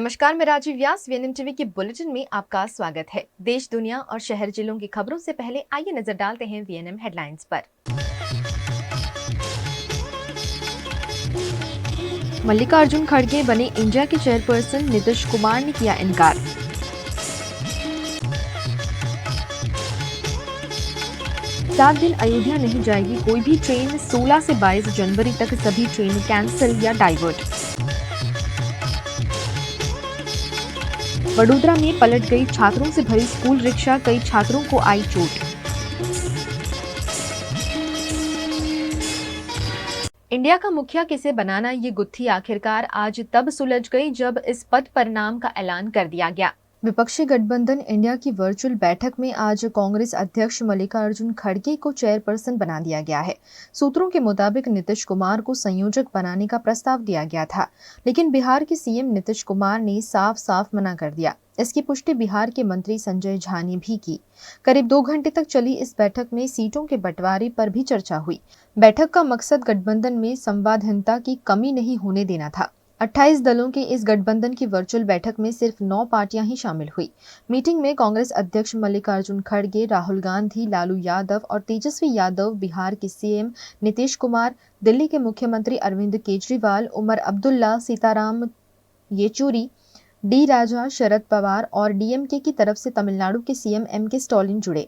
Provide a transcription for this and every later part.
नमस्कार, मैं राजीव व्यास। VNM TV के बुलेटिन में आपका स्वागत है। देश, दुनिया और शहर जिलों की खबरों से पहले आइए नजर डालते हैं वीएनएम हेडलाइंस पर। मल्लिकार्जुन खड़गे बने इंडिया के चेयरपर्सन, नीतीश कुमार ने किया इनकार। सात दिन अयोध्या नहीं जाएगी कोई भी ट्रेन। 16 से 22 जनवरी तक सभी ट्रेन कैंसिल या डाइवर्ट। वडोदरा में पलट गई छात्रों से भरी स्कूल रिक्शा, कई छात्रों को आई चोट। इंडिया का मुखिया किसे बनाना, ये गुत्थी आखिरकार आज तब सुलझ गई जब इस पद पर नाम का ऐलान कर दिया गया। विपक्षी गठबंधन इंडिया की वर्चुअल बैठक में आज कांग्रेस अध्यक्ष मल्लिकार्जुन खड़गे को चेयरपर्सन बना दिया गया है। सूत्रों के मुताबिक नीतीश कुमार को संयोजक बनाने का प्रस्ताव दिया गया था, लेकिन बिहार के सीएम नीतीश कुमार ने साफ साफ मना कर दिया। इसकी पुष्टि बिहार के मंत्री संजय झा ने भी की। करीब 2 घंटे तक चली इस बैठक में सीटों के बंटवारे पर भी चर्चा हुई। बैठक का मकसद गठबंधन में संवादहीनता की कमी नहीं होने देना था। 28 दलों के इस गठबंधन की वर्चुअल बैठक में सिर्फ 9 पार्टियां ही शामिल हुई। मीटिंग में कांग्रेस अध्यक्ष मल्लिकार्जुन खड़गे, राहुल गांधी, लालू यादव और तेजस्वी यादव, बिहार के सीएम नीतीश कुमार, दिल्ली के मुख्यमंत्री अरविंद केजरीवाल, उमर अब्दुल्ला, सीताराम येचुरी, डी राजा, शरद पवार और डीएमके की तरफ से तमिलनाडु के सीएम एमके स्टालिन जुड़े।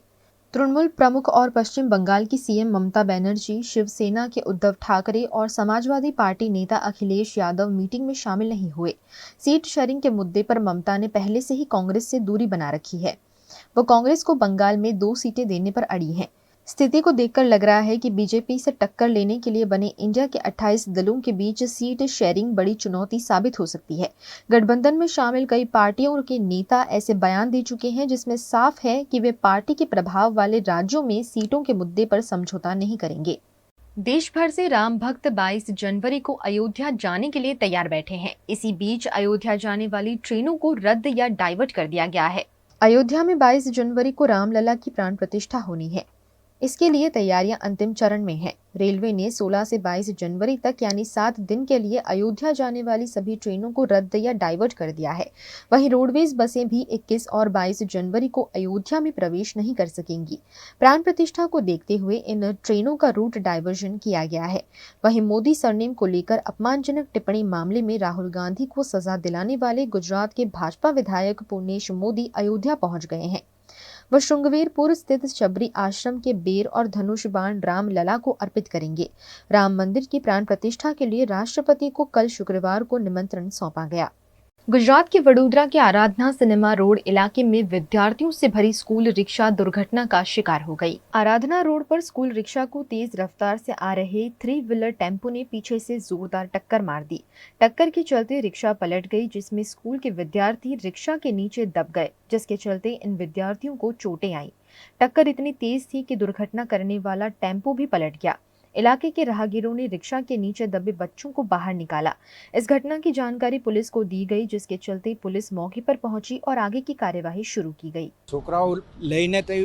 तृणमूल प्रमुख और पश्चिम बंगाल की सीएम ममता बनर्जी, शिवसेना के उद्धव ठाकरे और समाजवादी पार्टी नेता अखिलेश यादव मीटिंग में शामिल नहीं हुए। सीट शेयरिंग के मुद्दे पर ममता ने पहले से ही कांग्रेस से दूरी बना रखी है। वो कांग्रेस को बंगाल में 2 सीटें देने पर अड़ी हैं। स्थिति को देखकर लग रहा है कि बीजेपी से टक्कर लेने के लिए बने इंडिया के 28 दलों के बीच सीट शेयरिंग बड़ी चुनौती साबित हो सकती है। गठबंधन में शामिल कई पार्टियों के नेता ऐसे बयान दे चुके हैं जिसमें साफ है कि वे पार्टी के प्रभाव वाले राज्यों में सीटों के मुद्दे पर समझौता नहीं करेंगे। देश भर से राम भक्त 22 जनवरी को अयोध्या जाने के लिए तैयार बैठे हैं। इसी बीच अयोध्या जाने वाली ट्रेनों को रद्द या डाइवर्ट कर दिया गया है। अयोध्या में 22 जनवरी को रामलला की प्राण प्रतिष्ठा होनी है। इसके लिए तैयारियां अंतिम चरण में हैं। रेलवे ने 16 से 22 जनवरी तक यानी 7 दिन के लिए अयोध्या जाने वाली सभी ट्रेनों को रद्द या डाइवर्ट कर दिया है। वहीं रोडवेज बसें भी 21 और 22 जनवरी को अयोध्या में प्रवेश नहीं कर सकेंगी। प्राण प्रतिष्ठा को देखते हुए इन ट्रेनों का रूट डाइवर्जन किया गया है। वहीं मोदी सरनेम को लेकर अपमानजनक टिप्पणी मामले में राहुल गांधी को सजा दिलाने वाले गुजरात के भाजपा विधायक पुनेश मोदी अयोध्या पहुंच गए हैं। वह श्रृंगवेरपुर स्थित शबरी आश्रम के बेर और धनुष बाण रामलला को अर्पित करेंगे। राम मंदिर की प्राण प्रतिष्ठा के लिए राष्ट्रपति को कल शुक्रवार को निमंत्रण सौंपा गया। गुजरात के वडोदरा के आराधना सिनेमा रोड इलाके में विद्यार्थियों से भरी स्कूल रिक्शा दुर्घटना का शिकार हो गई। आराधना रोड पर स्कूल रिक्शा को तेज रफ्तार से आ रहे 3 व्हीलर टेम्पो ने पीछे से जोरदार टक्कर मार दी। टक्कर के चलते रिक्शा पलट गई, जिसमें स्कूल के विद्यार्थी रिक्शा के नीचे दब गए, जिसके चलते इन विद्यार्थियों को चोटें आई। टक्कर इतनी तेज थी कि दुर्घटना करने वाला टेम्पो भी पलट गया। इलाके के राहगीरों ने रिक्शा के नीचे दबे बच्चों को बाहर निकाला। इस घटना की जानकारी पुलिस को दी गई, जिसके चलते पुलिस मौके पर पहुंची और आगे की कार्यवाही शुरू की गई। છોકરાઓ લઈને તે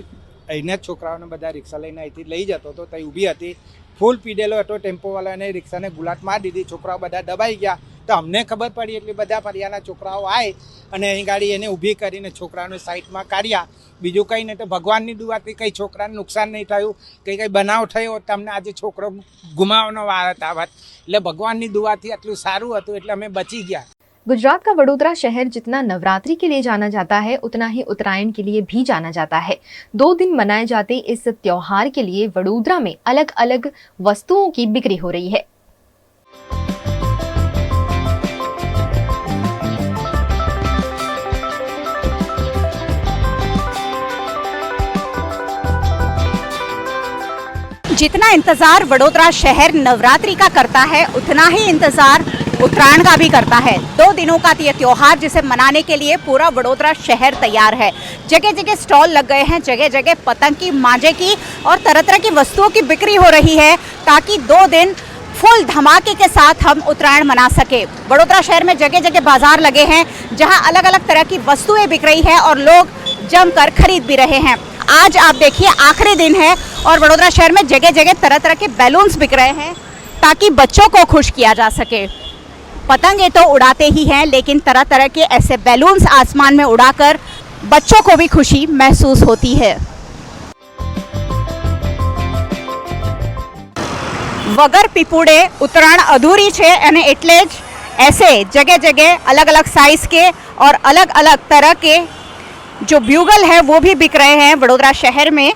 અહીંના છોકરાઓને બધા રિક્ષા લઈને અહીંથી લઈ જતો હતો, ત્યાં ઊભી હતી, ફૂલ પીડેલો હતો ટેમ્પોવાળાને રિક્ષાને ગુલાટ મારી દીધી। છોકરાઓ બધા દબાઈ ગયા તો અમને ખબર પડી એટલે બધા ફરિયાના છોકરાઓ આય અને અહીં ગાડી એને ઊભી કરીને છોકરાઓને સાઈડમાં કાઢ્યા। બીજું કંઈ નહીં, તો ભગવાનની દુઆથી કંઈ છોકરાને નુકસાન નહીં થયું, કંઈ બનાવ થયો તમને આજે છોકરો ગુમાવવાનો વારો આવત, એટલે ભગવાનની દુઆથી આટલું સારું હતું એટલે અમે બચી ગયા। गुजरात का वडोदरा शहर जितना नवरात्रि के लिए जाना जाता है, उतना ही उत्तरायण के लिए भी जाना जाता है। 2 दिन मनाए जाते इस त्योहार के लिए वडोदरा में अलग अलग वस्तुओं की बिक्री हो रही है। जितना इंतजार वडोदरा शहर नवरात्रि का करता है, उतना ही इंतजार उत्तरायण का भी करता है। 2 दिनों का ये त्योहार जिसे मनाने के लिए पूरा वडोदरा शहर तैयार है। जगह जगह स्टॉल लग गए हैं, जगह जगह पतंग की, मांझे की और तरह तरह की वस्तुओं की बिक्री हो रही है, ताकि 2 दिन फुल धमाके के साथ हम उत्तरायण मना सके। वडोदरा शहर में जगह जगह बाजार लगे हैं, जहां अलग अलग तरह की वस्तुएं बिक रही है और लोग जमकर खरीद भी रहे हैं। आज आप देखिए आखिरी दिन है और वडोदरा शहर में जगह जगह तरह तरह के बैलून्स बिक रहे हैं, ताकि बच्चों को खुश किया जा सके। पतंगे तो उड़ाते ही हैं, लेकिन तरह तरह के ऐसे बैलून्स आसमान में उड़ाकर बच्चों को भी खुशी महसूस होती है। વગર પીપુડે ઉત્તરાયણ અધૂરી છે અને એટલે જ ऐसे जगह जगह अलग अलग साइज के और अलग अलग तरह के जो ब्यूगल है वो भी बिक रहे हैं वडोदरा शहर में।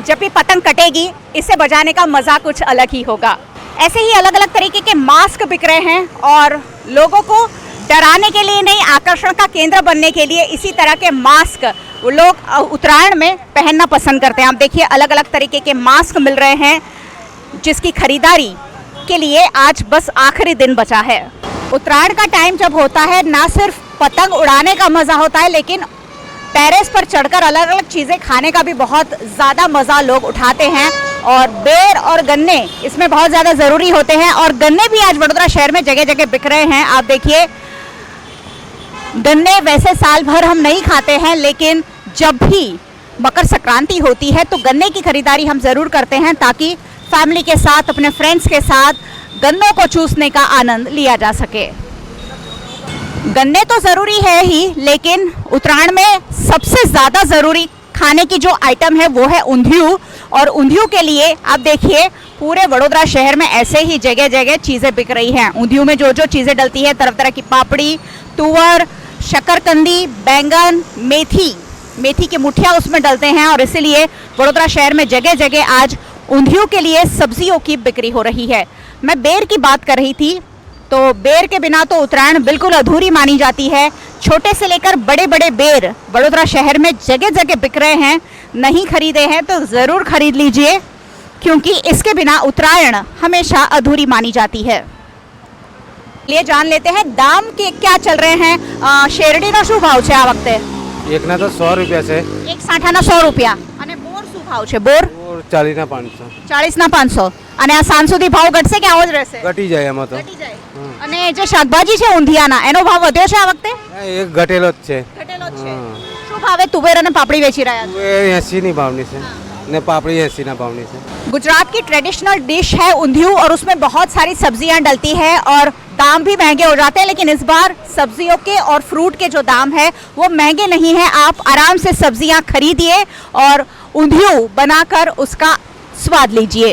जब भी पतंग कटेगी इसे बजाने का मजा कुछ अलग ही होगा। ऐसे ही अलग अलग तरीके के मास्क बिक रहे हैं और लोगों को डराने के लिए नहीं, आकर्षण का केंद्र बनने के लिए इसी तरह के मास्क वो लोग उत्तरायण में पहनना पसंद करते हैं। आप देखिए अलग अलग तरीके के मास्क मिल रहे हैं जिसकी खरीदारी के लिए आज बस आखिरी दिन बचा है। उत्तरायण का टाइम जब होता है ना सिर्फ पतंग उड़ाने का मज़ा होता है, लेकिन टेरेस पर चढ़कर अलग अलग चीज़ें खाने का भी बहुत ज़्यादा मज़ा लोग उठाते हैं। और बेर और गन्ने इसमें बहुत ज़्यादा ज़रूरी होते हैं और गन्ने भी आज वडोदरा शहर में जगह जगह बिक रहे हैं। आप देखिए गन्ने वैसे साल भर हम नहीं खाते हैं, लेकिन जब भी मकर संक्रांति होती है तो गन्ने की खरीदारी हम ज़रूर करते हैं ताकि फैमिली के साथ, अपने फ्रेंड्स के साथ गन्नों को चूसने का आनंद लिया जा सके। गन्ने तो ज़रूरी है ही, लेकिन उत्तरायण में सबसे ज़्यादा ज़रूरी खाने की जो आइटम है वो है ऊंधियू। और ऊंधियू के लिए आप देखिए पूरे वडोदरा शहर में ऐसे ही जगह जगह चीज़ें बिक रही हैं। ऊंधियू में जो जो चीज़ें डलती है, तरह तरह की पापड़ी, तुअर, शकरकंदी, बैंगन, मेथी की मुठिया उसमें डलते हैं और इसीलिए वडोदरा शहर में जगह जगह आज ऊंधियू के लिए सब्जियों की बिक्री हो रही है। मैं बेर की बात कर रही थी, तो बेर के बिना तो उत्तरायण बिल्कुल अधूरी मानी जाती है। छोटे से लेकर बड़े बड़े बेर वडोदरा शहर में जगह जगह बिक रहे हैं। नहीं खरीदे हैं तो ज़रूर खरीद लीजिए, क्योंकि इसके बिना उत्तरायण हमेशा अधूरी मानी जाती है। लिए जान लेते हैं दाम के क्या चल रहे हैं। શેરડીનો શું ભાવ છે આ વખતે? એકના તો 100 રૂપિયા છે, એક સાંઠાના 100 રૂપિયા અને બોર શું ભાવ છે? બોર ઓર 40 ના 500 40ના 500 અને આ સાંજ સુધી ભાવ ઘટશે કે આવો જ રહેશે? ઘટી જાય એમાં તો। ઘટી જાય। અને જે શાકભાજી છે ઊંધિયાના એનો ભાવ વધ્યો છે આ વખતે? એક ઘટેલો જ છે। ઘટેલો જ છે। શું ભાવે તુવેર અને પાપડી વેચી રહ્યા છો? એ 80 ની ભાવની છે ને પાપડી 80 ના ભાવની છે। गुजरात की ट्रेडिशनल डिश है ऊंधियू और उसमें बहुत सारी सब्जियां डलती है और दाम भी महंगे हो जाते हैं। लेकिन इस बार सब्जियों के और फ्रूट के जो दाम है वो महंगे नहीं है। आप आराम से सब्जियां खरीदिए और ऊंधियू बनाकर उसका स्वाद लीजिए।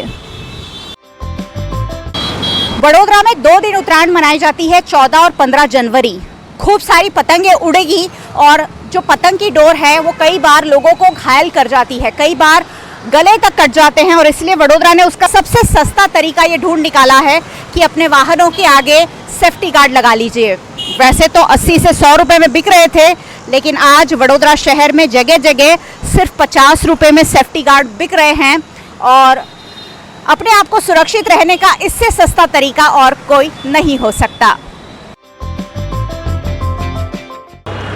वडोदरा में 2 दिन उत्तरायण मनाई जाती है, 14 और 15 जनवरी। खूब सारी पतंगे उड़ेगी और जो पतंग की डोर है वो कई बार लोगों को घायल कर जाती है, कई बार गले तक कट जाते हैं। और इसलिए वडोदरा ने उसका सबसे सस्ता तरीका ये ढूंढ निकाला है कि अपने वाहनों के आगे सेफ्टी गार्ड लगा लीजिए। वैसे तो 80 से 100 रुपए में बिक रहे थे, लेकिन आज वडोदरा शहर में जगह जगह सिर्फ 50 रुपए में सेफ्टी गार्ड बिक रहे हैं। और अपने आप को सुरक्षित रहने का इससे सस्ता तरीका और कोई नहीं हो सकता।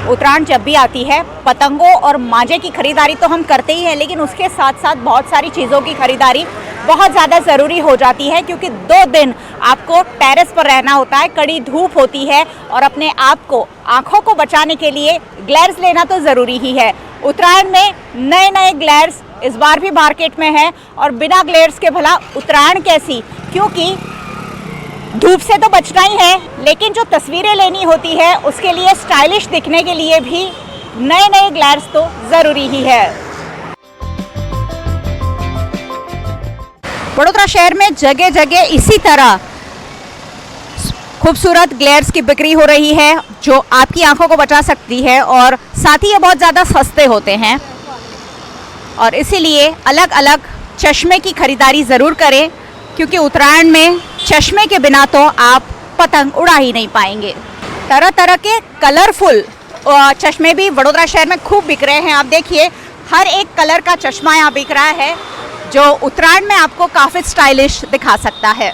उत्तरायण जब भी आती है पतंगों और मांझे की खरीदारी तो हम करते ही हैं, लेकिन उसके साथ साथ बहुत सारी चीज़ों की खरीदारी बहुत ज़्यादा ज़रूरी हो जाती है, क्योंकि 2 दिन आपको टेरेस पर रहना होता है, कड़ी धूप होती है और अपने आप को, आँखों को बचाने के लिए ग्लेयर्स लेना तो ज़रूरी ही है। उत्तरायण में नए नए ग्लेयर्स इस बार भी मार्केट में हैं और बिना ग्लेयर्स के भला उत्तरायण कैसी, क्योंकि धूप से तो बचना ही है, लेकिन जो तस्वीरें लेनी होती है उसके लिए, स्टाइलिश दिखने के लिए भी नए नए ग्लेयर्स तो ज़रूरी ही है। वडोदरा शहर में जगह जगह इसी तरह खूबसूरत ग्लेयर्स की बिक्री हो रही है जो आपकी आंखों को बचा सकती है और साथ ही ये बहुत ज़्यादा सस्ते होते हैं। और इसीलिए अलग अलग चश्मे की खरीदारी ज़रूर करें, क्योंकि उत्तरायण में चश्मे के बिना तो आप पतंग उड़ा ही नहीं पाएंगे। तरह तरह के कलरफुल चश्मे भी वडोदरा शहर में खूब बिक रहे हैं। आप देखिए हर एक कलर का चश्मा यहाँ बिक रहा है जो उत्तरायण में आपको काफ़ी स्टाइलिश दिखा सकता है।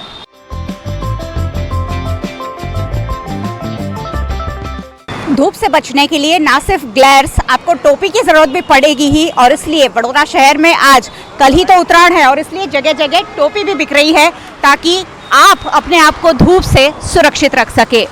धूप से बचने के लिए ना सिर्फ ग्लेयर्स, आपको टोपी की ज़रूरत भी पड़ेगी ही। और इसलिए वडोदरा शहर में आज, कल ही तो उत्तरायण है और इसलिए जगह जगह टोपी भी बिक रही है ताकि आप अपने आप को धूप से सुरक्षित रख सके।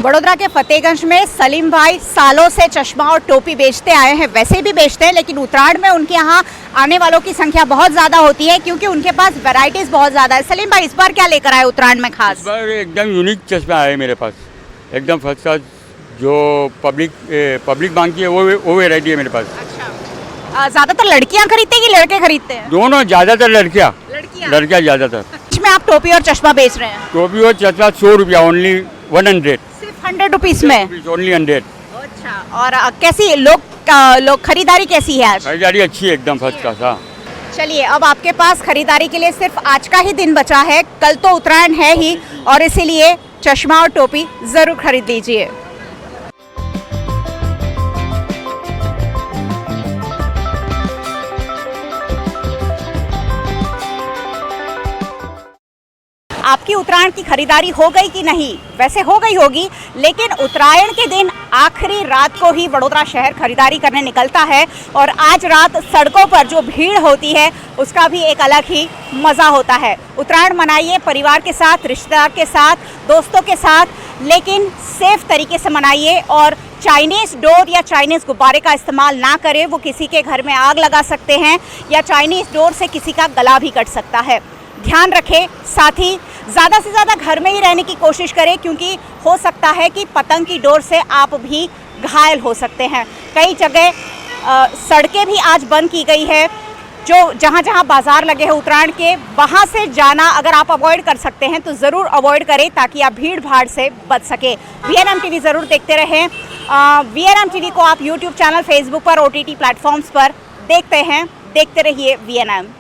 बड़ोदरा के फतेहगंज में सलीम भाई सालों से चश्मा और टोपी बेचते आए हैं, वैसे भी बेचते हैं, लेकिन उत्तरायण में उनके यहाँ आने वालों की संख्या बहुत ज़्यादा होती है क्योंकि उनके पास वैरायटीज़ बहुत ज़्यादा है। सलीम भाई, इस बार क्या लेकर आए उत्तरायण में खास? इस बार एकदम यूनिक चश्मा है मेरे पास, एकदम फर्स्ट क्लास, जो पब्लिक मांगती है वो वैरायटी है मेरे पास। अच्छा, ज़्यादातर लड़कियाँ खरीदते हैं कि लड़के खरीदते हैं? दोनों, ज़्यादातर लड़कियाँ ज़्यादातर। इसमें आप टोपी और चश्मा बेच रहे हैं? टोपी और चश्मा 100 रुपया, ओनली 100, सिर्फ 100 रुपीज़ में? ओनली 100। अच्छा, और कैसी लोग खरीदारी कैसी है आज? खरीदारी अच्छी है, एकदम फर्स्ट क्लास। हाँ, चलिए, अब आपके पास खरीदारी के लिए सिर्फ आज का ही दिन बचा है, कल तो उत्तरायण है ही, और इसीलिए चश्मा और टोपी ज़रूर खरीद लीजिए। आपकी उत्तरायण की खरीदारी हो गई कि नहीं? वैसे हो गई होगी, लेकिन उत्तरायण के दिन आखिरी रात को ही वडोदरा शहर खरीदारी करने निकलता है, और आज रात सड़कों पर जो भीड़ होती है उसका भी एक अलग ही मज़ा होता है। उत्तरायण मनाइए परिवार के साथ, रिश्तेदार के साथ, दोस्तों के साथ, लेकिन सेफ तरीके से मनाइए, और चाइनीज़ डोर या चाइनीज़ गुब्बारे का इस्तेमाल ना करें, वो किसी के घर में आग लगा सकते हैं, या चाइनीज़ डोर से किसी का गला भी कट सकता है। ध्यान रखें, साथ ही ज़्यादा से ज़्यादा घर में ही रहने की कोशिश करें, क्योंकि हो सकता है कि पतंग की डोर से आप भी घायल हो सकते हैं। कई जगह सड़कें भी आज बंद की गई है, जो जहाँ जहाँ बाज़ार लगे हैं उत्तरायण के, वहाँ से जाना अगर आप अवॉइड कर सकते हैं तो ज़रूर अवॉइड करें, ताकि आप भीड़ भाड़ से बच सके। VNM TV ज़रूर देखते रहें। VNM TV को आप YouTube चैनल, फेसबुक पर, OTT प्लेटफॉर्म्स पर देखते हैं। देखते रहिए VNM।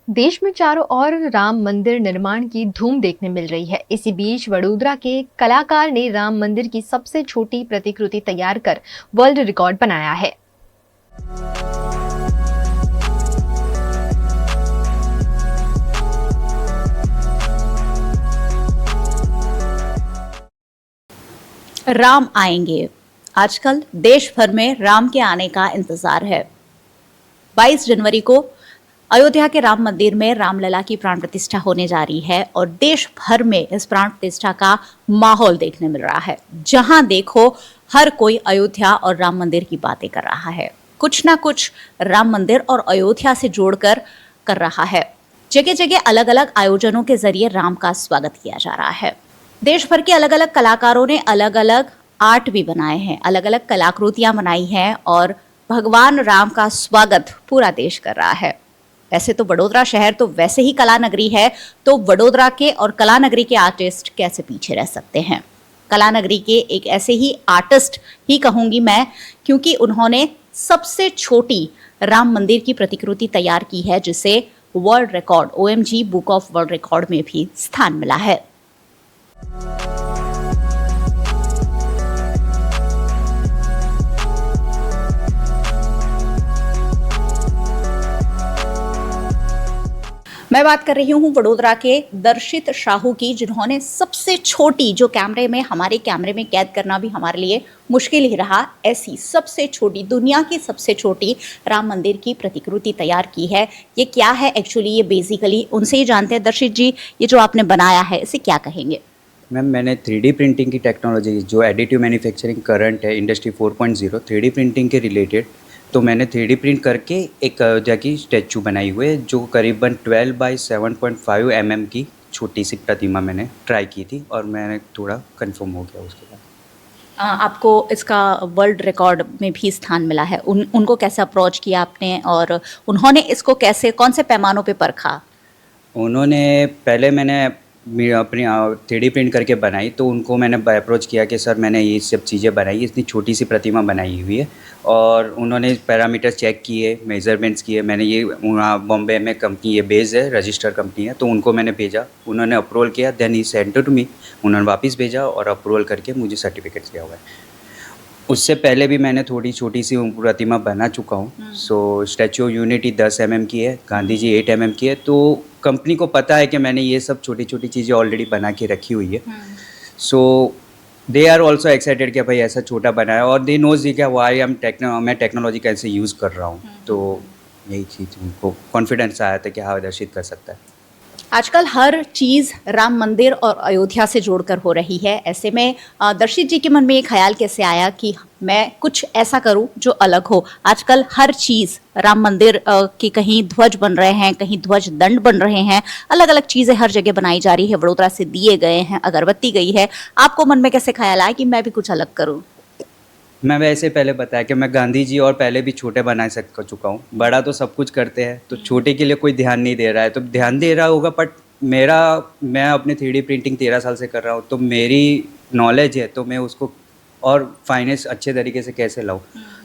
देश में चारों ओर राम मंदिर निर्माण की धूम देखने मिल रही है। इसी बीच वडोदरा के कलाकार ने राम मंदिर की सबसे छोटी प्रतिकृति तैयार कर वर्ल्ड रिकॉर्ड बनाया है। राम आएंगे। आजकल देश भर में राम के आने का इंतजार है। 22 जनवरी को अयोध्या के राम मंदिर में रामलला की प्राण प्रतिष्ठा होने जा रही है, और देश भर में इस प्राण प्रतिष्ठा का माहौल देखने मिल रहा है। जहां देखो हर कोई अयोध्या और राम मंदिर की बातें कर रहा है, कुछ ना कुछ राम मंदिर और अयोध्या से जोड़कर कर रहा है। जगह जगह अलग अलग आयोजनों के जरिए राम का स्वागत किया जा रहा है। देश भर के अलग अलग कलाकारों ने अलग अलग आर्ट भी बनाए हैं, अलग अलग कलाकृतियां बनाई हैं, और भगवान राम का स्वागत पूरा देश कर रहा है। वैसे तो वडोदरा शहर तो वैसे ही कला नगरी है, तो वडोदरा के और कला नगरी के आर्टिस्ट कैसे पीछे रह सकते हैं? कला नगरी के एक ऐसे ही आर्टिस्ट ही कहूंगी मैं, क्योंकि उन्होंने सबसे छोटी राम मंदिर की प्रतिकृति तैयार की है, जिसे world record OMG book of world record में भी स्थान मिला है। मैं बात कर रही हूँ वडोदरा के दर्शित शाहू की, जिन्होंने सबसे छोटी, जो हमारे कैमरे में कैद करना भी हमारे लिए मुश्किल ही रहा, ऐसी सबसे छोटी, दुनिया की सबसे छोटी राम मंदिर की प्रतिकृति तैयार की है। ये क्या है एक्चुअली, ये बेसिकली उनसे ही जानते हैं। दर्शित जी, ये जो आपने बनाया है, इसे क्या कहेंगे? मैम, मैंने 3D प्रिंटिंग की टेक्नोलॉजी, जो एडिटिव मैन्युफैक्चरिंग करंट है इंडस्ट्री 4.0, 3D प्रिंटिंग के रिलेटेड, तो मैंने 3D प्रिंट करके एक अयोध्या की स्टैचू बनाई हुई है, जो करीबन 12 बाई 7.5 mm की छोटी सी प्रतिमा मैंने ट्राई की थी, और मैंने थोड़ा कंफर्म हो गया उसके बाद। आपको इसका वर्ल्ड रिकॉर्ड में भी स्थान मिला है। उनको कैसे अप्रोच किया आपने, और उन्होंने इसको कैसे, कौन से पैमानों पे परखा? उन्होंने पहले मैंने अपनी 3D प्रिंट करके बनाई, तो उनको मैंने अप्रोच किया कि सर मैंने ये सब चीज़ें बनाई, इतनी छोटी सी प्रतिमा बनाई हुई है, और उन्होंने पैरामीटर चेक किए, मेजरमेंट्स किए। मैंने ये वहाँ बॉम्बे में कंपनी, ये बेस है, रजिस्टर कंपनी है, तो उनको मैंने भेजा, उन्होंने अप्रूवल किया, then he send to me, उन्होंने वापस भेजा और अप्रूवल करके मुझे सर्टिफिकेट दिया हुआ है। उससे पहले भी मैंने थोड़ी छोटी सी प्रतिमा बना चुका हूँ। सो स्टैचू ऑफ यूनिटी 10 mm की है, गांधी जी 8 mm की है, तो कंपनी को पता है कि मैंने ये सब छोटी छोटी चीज़ें ऑलरेडी बना के रखी हुई है। सो दे आर ऑल्सो एक्साइटेड कि भाई ऐसा छोटा बनाया, और दे नोज कि वाई मैं टेक्नोलॉजी कैसे यूज़ कर रहा हूँ। तो यही चीज़ उनको कॉन्फिडेंस आया था कि हाँ, दर्शित कर सकता है। आजकल हर चीज़ राम मंदिर और अयोध्या से जोड़कर हो रही है। ऐसे में दर्शित जी के मन में ये ख्याल कैसे आया कि मैं कुछ ऐसा करूं जो अलग हो? आजकल हर चीज़ राम मंदिर की कहीं ध्वज बन रहे हैं, कहीं ध्वज दंड बन रहे हैं, अलग अलग चीज़ें हर जगह बनाई जा रही है। वडोदरा से दिए गए हैं, अगरबत्ती गई है। आपको मन में कैसे ख्याल आया कि मैं भी कुछ अलग करूँ? मैं वैसे पहले बताया कि मैं गांधी जी और पहले भी छोटे बना चुका हूँ। बड़ा तो सब कुछ करते हैं, तो छोटे के लिए कोई ध्यान नहीं दे रहा है, तो ध्यान दे रहा होगा। बट मैं अपने 3D प्रिंटिंग 13 साल से कर रहा हूँ, तो मेरी नॉलेज है, तो मैं उसको और फाइनेंस अच्छे तरीके से कैसे लाऊं,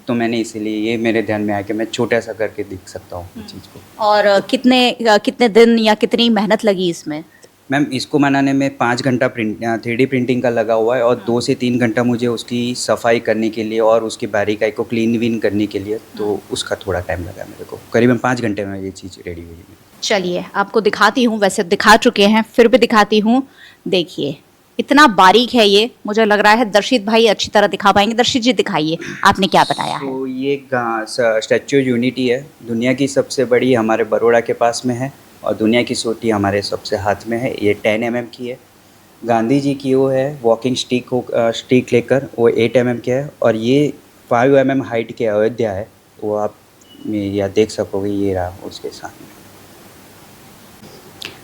तो मैंने इसीलिए ये मेरे ध्यान में आया कि मैं छोटा सा करके दिख सकता हूँ चीज़ को। और कितने दिन या कितनी मेहनत लगी इसमें? मैम, इसको बनाने में 5 घंटा 3D प्रिंटिंग का लगा हुआ है, और 2 से 3 घंटा मुझे उसकी सफाई करने के लिए और उसकी बारीकाई को क्लीन विन करने के लिए, तो उसका थोड़ा टाइम लगा मेरे को। करीबन 5 घंटे में ये चीज़ रेडी हुई है। चलिए आपको दिखाती हूँ, वैसे दिखा चुके हैं, फिर भी दिखाती हूँ। देखिए इतना बारीक है ये, मुझे लग रहा है दर्शित भाई अच्छी तरह दिखा पाएंगे। दर्शित जी दिखाइए, आपने क्या बताया है? तो ये स्टैच्यू ऑफ यूनिटी है, दुनिया की सबसे बड़ी हमारे बड़ौदा के पास में है, और दुनिया की छोटी हमारे सबसे हाथ में है। ये 10 mm की है। गांधी जी की वो है वॉकिंग स्टिक लेकर, वो 8 mm के है, और ये 5 mm हाइट के अयोध्या है, वो आप या देख सकोगे, ये रहा उसके सामने।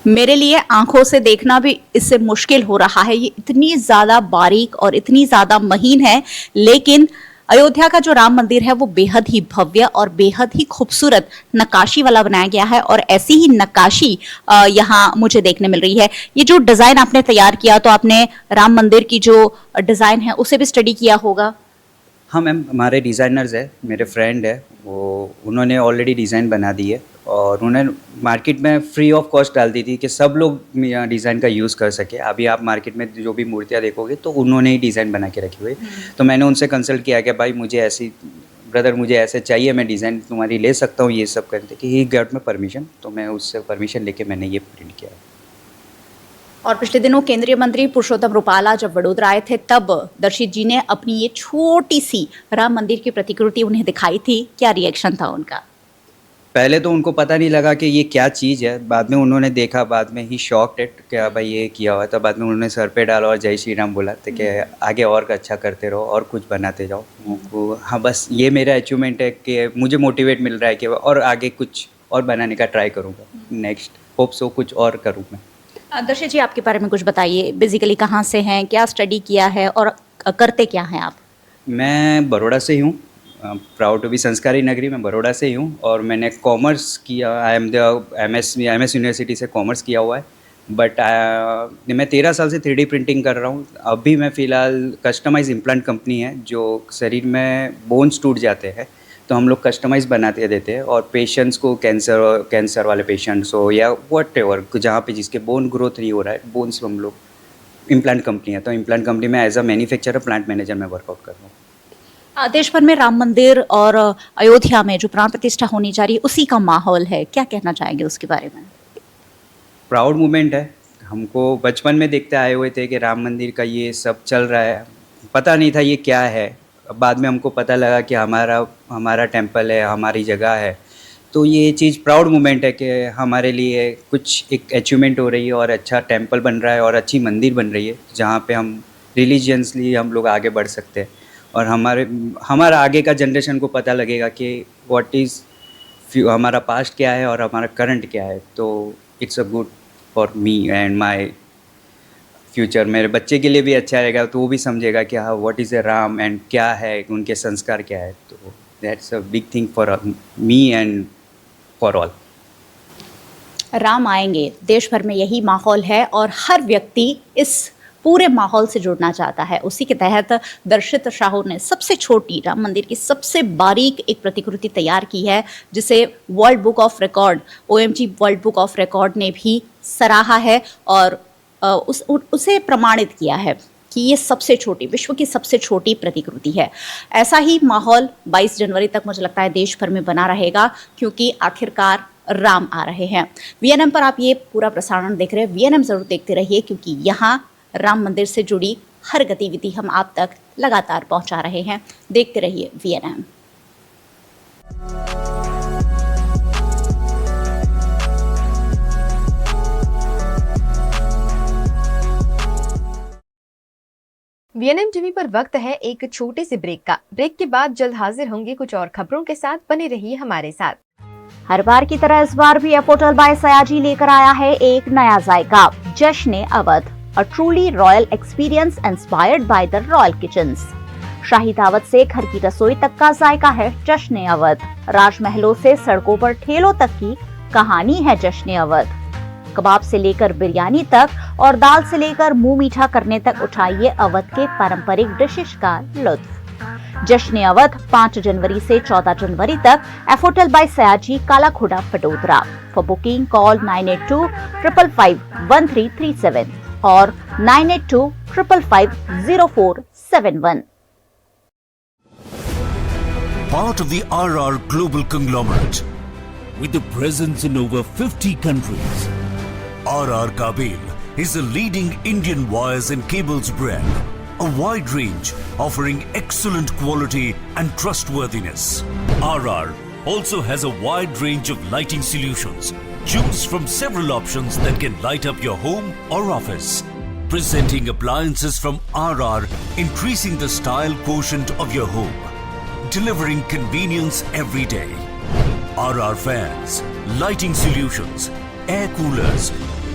मेरे लिए आंखों से देखना भी इससे मुश्किल हो रहा है, ये इतनी ज़्यादा बारीक और इतनी ज़्यादा महीन है। लेकिन अयोध्या का जो राम मंदिर है वो बेहद ही भव्य और बेहद ही खूबसूरत नक्काशी वाला बनाया गया है, और ऐसी ही नक्काशी यहाँ मुझे देखने मिल रही है। ये जो डिज़ाइन आपने तैयार किया, तो आपने राम मंदिर की जो डिज़ाइन है उसे भी स्टडी किया होगा? हाँ मैम, हमारे डिज़ाइनर्स है, मेरे फ्रेंड है, वो उन्होंने ऑलरेडी डिज़ाइन बना दी है, और उन्होंने मार्केट में फ्री ऑफ कॉस्ट डाल दी थी कि सब लोग डिज़ाइन का यूज़ कर सके। अभी आप मार्केट में जो भी मूर्तियाँ देखोगे, तो उन्होंने ही डिज़ाइन बना के रखी हुई। तो मैंने उनसे कंसल्ट किया कि भाई मुझे मुझे ऐसे चाहिए, मैं डिज़ाइन तुम्हारी ले सकता हूँ, ये सब करते कि ही गॉट में परमिशन। तो मैं उससे परमिशन लेके मैंने ये प्रिंट किया। और पिछले दिनों केंद्रीय मंत्री पुरुषोत्तम रूपाला जब वडोदरा आए थे, तब दर्शित जी ने अपनी ये छोटी सी राम मंदिर की प्रतिकृति उन्हें दिखाई थी। क्या रिएक्शन था उनका? पहले तो उनको पता नहीं लगा कि ये क्या चीज़ है, बाद में उन्होंने देखा, बाद में ही शॉक्ड एट क्या भाई ये किया हुआ था। बाद में उन्होंने सर पे डाला और जय श्री राम बोला, तो कि आगे और अच्छा करते रहो और कुछ बनाते जाओ। उनको हाँ, बस ये मेरा अचीवमेंट है कि मुझे मोटिवेट मिल रहा है कि और आगे कुछ और बनाने का ट्राई करूँगा। नेक्स्ट होप सो कुछ और करूँ मैं। दर्शित जी आपके बारे में कुछ बताइए, बेसिकली कहाँ से हैं, क्या स्टडी किया है और करते क्या हैं आप? मैं बड़ौदा से हूँ, प्राउड टू बी संस्कारी नगरी में बड़ौदा से ही हूँ, और मैंने कॉमर्स किया। I am the MS university से कॉमर्स किया हुआ है। बट मैं 13 साल से 3D प्रिंटिंग कर रहा हूँ। अभी मैं फ़िलहाल कस्टमाइज इम्प्लांट कंपनी है, जो शरीर में बोन्स टूट जाते हैं, तो हम लोग कस्टमाइज बनाते देते हैं, और पेशेंट्स को कैंसर वाले पेशेंट्स हो या व्हाटएवर, जहाँ पे जिसके बोन ग्रोथ नहीं हो रहा है, बोन्स हम लोग इम्प्लांट कंपनी है, तो इम्प्लांट कंपनी में as a manufacturer plant manager में वर्कआउट कर रहा हूँ। देश भर में राम मंदिर और अयोध्या में जो प्राण प्रतिष्ठा होनी जा रही है, उसी का माहौल है, क्या कहना चाहेंगे उसके बारे में? प्राउड मोमेंट है। हमको बचपन में देखते आए हुए थे कि राम मंदिर का ये सब चल रहा है, पता नहीं था ये क्या है। बाद में हमको पता लगा कि हमारा टेम्पल है, हमारी जगह है, तो ये चीज़ प्राउड मोमेंट है कि हमारे लिए कुछ एक अचीवमेंट हो रही है, और अच्छा टेम्पल बन रहा है और अच्छी मंदिर बन रही है, जहाँ पे हम रिलीजियसली हम लोग आगे बढ़ सकते हैं, और हमारा आगे का जनरेशन को पता लगेगा कि व्हाट इज़ हमारा पास्ट क्या है और हमारा करंट क्या है। तो it's a good for me and my future. मेरे बच्चे के लिए भी अच्छा रहेगा, तो वो भी समझेगा कि हाँ what is a Ram and क्या है, उनके संस्कार क्या है। तो that's a big thing for me and for all. Ram आएंगे, देश भर में यही माहौल है, और हर व्यक्ति इस पूरे माहौल से जुड़ना चाहता है। उसी के तहत दर्शित शाहू ने सबसे छोटी राम मंदिर की सबसे बारीक एक प्रतिकृति तैयार की है, जिसे world book of record OMG world book of record ने भी सराहा है, और उसे प्रमाणित किया है कि ये सबसे छोटी, विश्व की सबसे छोटी प्रतिकृति है। ऐसा ही माहौल 22 जनवरी तक मुझे लगता है देश भर में बना रहेगा, क्योंकि आखिरकार राम आ रहे हैं। VNM पर आप ये पूरा प्रसारण देख रहे हैं, VNM ज़रूर देखते रहिए, क्योंकि यहाँ राम मंदिर से जुड़ी हर गतिविधि हम आप तक लगातार पहुंचा रहे हैं। देखते रहिए VNM। वीएनएम टीवी पर वक्त है एक छोटे से ब्रेक का। ब्रेक के बाद जल्द हाजिर होंगे कुछ और खबरों के साथ। बने रहिए हमारे साथ। हर बार की तरह इस बार भी एफोटल बाय सयाजी लेकर आया है एक नया जायका, जश्न Awadh, a truly royal experience inspired by the royal kitchens. शाही दावत से घर की रसोई तक का जायका है जश्न अवध। राजमहलों से सड़कों पर ठेलों तक की कहानी है जश्न अवध। कबाब से लेकर बिरयानी तक और दाल से लेकर मुंह मीठा करने तक उठाइए अवध के पारंपरिक डिशेस का लुत्फ। जश्न अवध 5 जनवरी से 14 जनवरी तक एफोटल बाय सयाजी, काला खोड़ा, वडोदरा। फॉर बुकिंग कॉल 9825551337 और 9825550471। Part of the RR Global Conglomerate with a presence in over 50 countries. RR Kabel is a leading Indian wires and cables brand, a wide range offering excellent quality and trustworthiness. RR also has a wide range of lighting solutions. Choose from several options that can light up your home or office. Presenting appliances from RR, increasing the style quotient of your home. Delivering convenience every day. RR fans, lighting solutions, air coolers,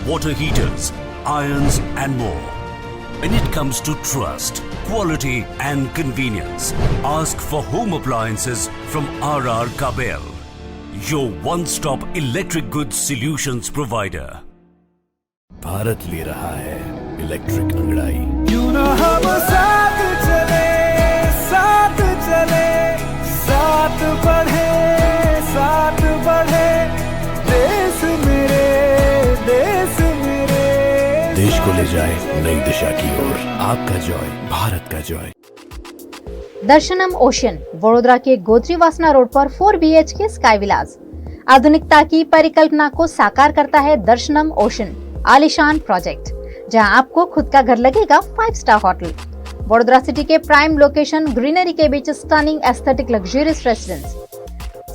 water heaters, irons and more. When it comes to trust, quality and convenience, ask for home appliances from RR Kabel, your one-stop electric goods solutions provider. Bharat ले रहा है electric अंगड़ाई। क्यों ना हम साथ चले, साथ चले, साथ बढ़े, साथ बढ़े, देश मेरे, देश मेरे। देश को ले जाए नई दिशा की ओर। आपका जॉय, भारत का जॉय। दर्शनम ओशन, वडोदरा के गोत्रीवासना रोड पर 4 BHK स्काई विलास। आधुनिकता की परिकल्पना को साकार करता है दर्शनम ओशन आलीशान प्रोजेक्ट, जहां आपको खुद का घर लगेगा 5 स्टार होटल। वडोदरा सिटी के प्राइम लोकेशन, ग्रीनरी के बीच स्टनिंग एस्थेटिक लग्जरियस रेसिडेंस।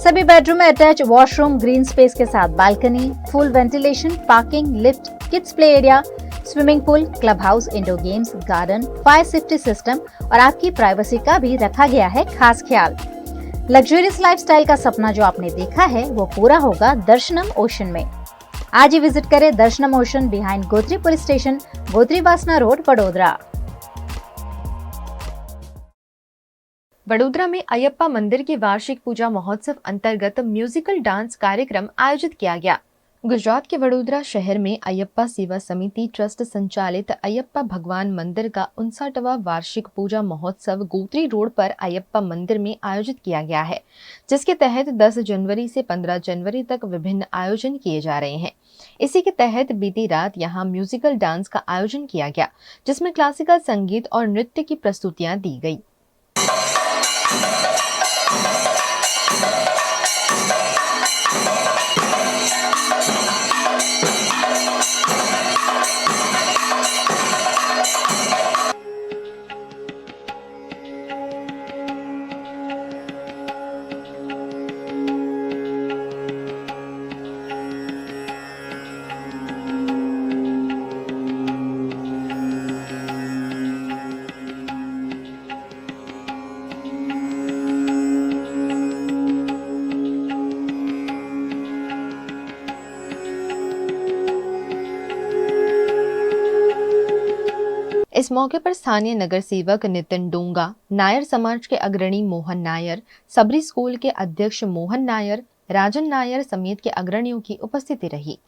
सभी बेडरूम में अटैच वॉशरूम, ग्रीन स्पेस के साथ balcony, full ventilation, parking, lift, kids play area, swimming pool, club house, indoor games, garden, fire safety system और आपकी privacy का भी रखा गया है खास ख्याल। लग्जरियस लाइफस्टाइल का सपना जो आपने देखा है वो पूरा होगा दर्शनम ओशन में। आज ही विजिट करें Darshanam ocean, behind Gotri police station, Gotri Vasna road, Vadodara. Vadodara में अयप्पा मंदिर के वार्षिक पूजा महोत्सव अंतर्गत म्यूजिकल डांस कार्यक्रम आयोजित किया गया। गुजरात के वडोदरा शहर में अयप्पा सेवा समिति ट्रस्ट संचालित अयप्पा भगवान मंदिर का 59वां वार्षिक पूजा महोत्सव गोत्री रोड पर अयप्पा मंदिर में आयोजित किया गया है, जिसके तहत 10 जनवरी से 15 जनवरी तक विभिन्न आयोजन किए जा रहे हैं। इसी के तहत बीती रात यहां म्यूजिकल डांस का आयोजन किया गया, जिसमें क्लासिकल संगीत और नृत्य की प्रस्तुतियां दी गई। इस मौके पर स्थानीय नगर सेवक नितिन डोंगा, नायर समाज के अग्रणी मोहन नायर, सबरी स्कूल के अध्यक्ष मोहन नायर, राजन नायर समेत के अग्रणियों की उपस्थिति रही।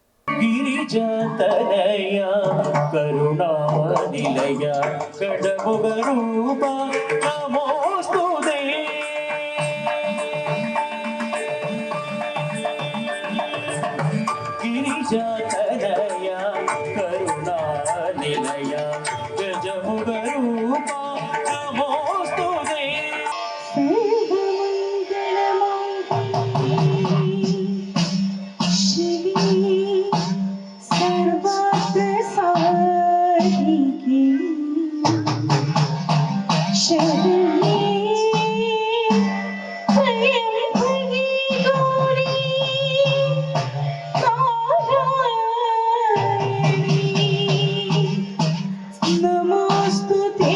नमोस्तुते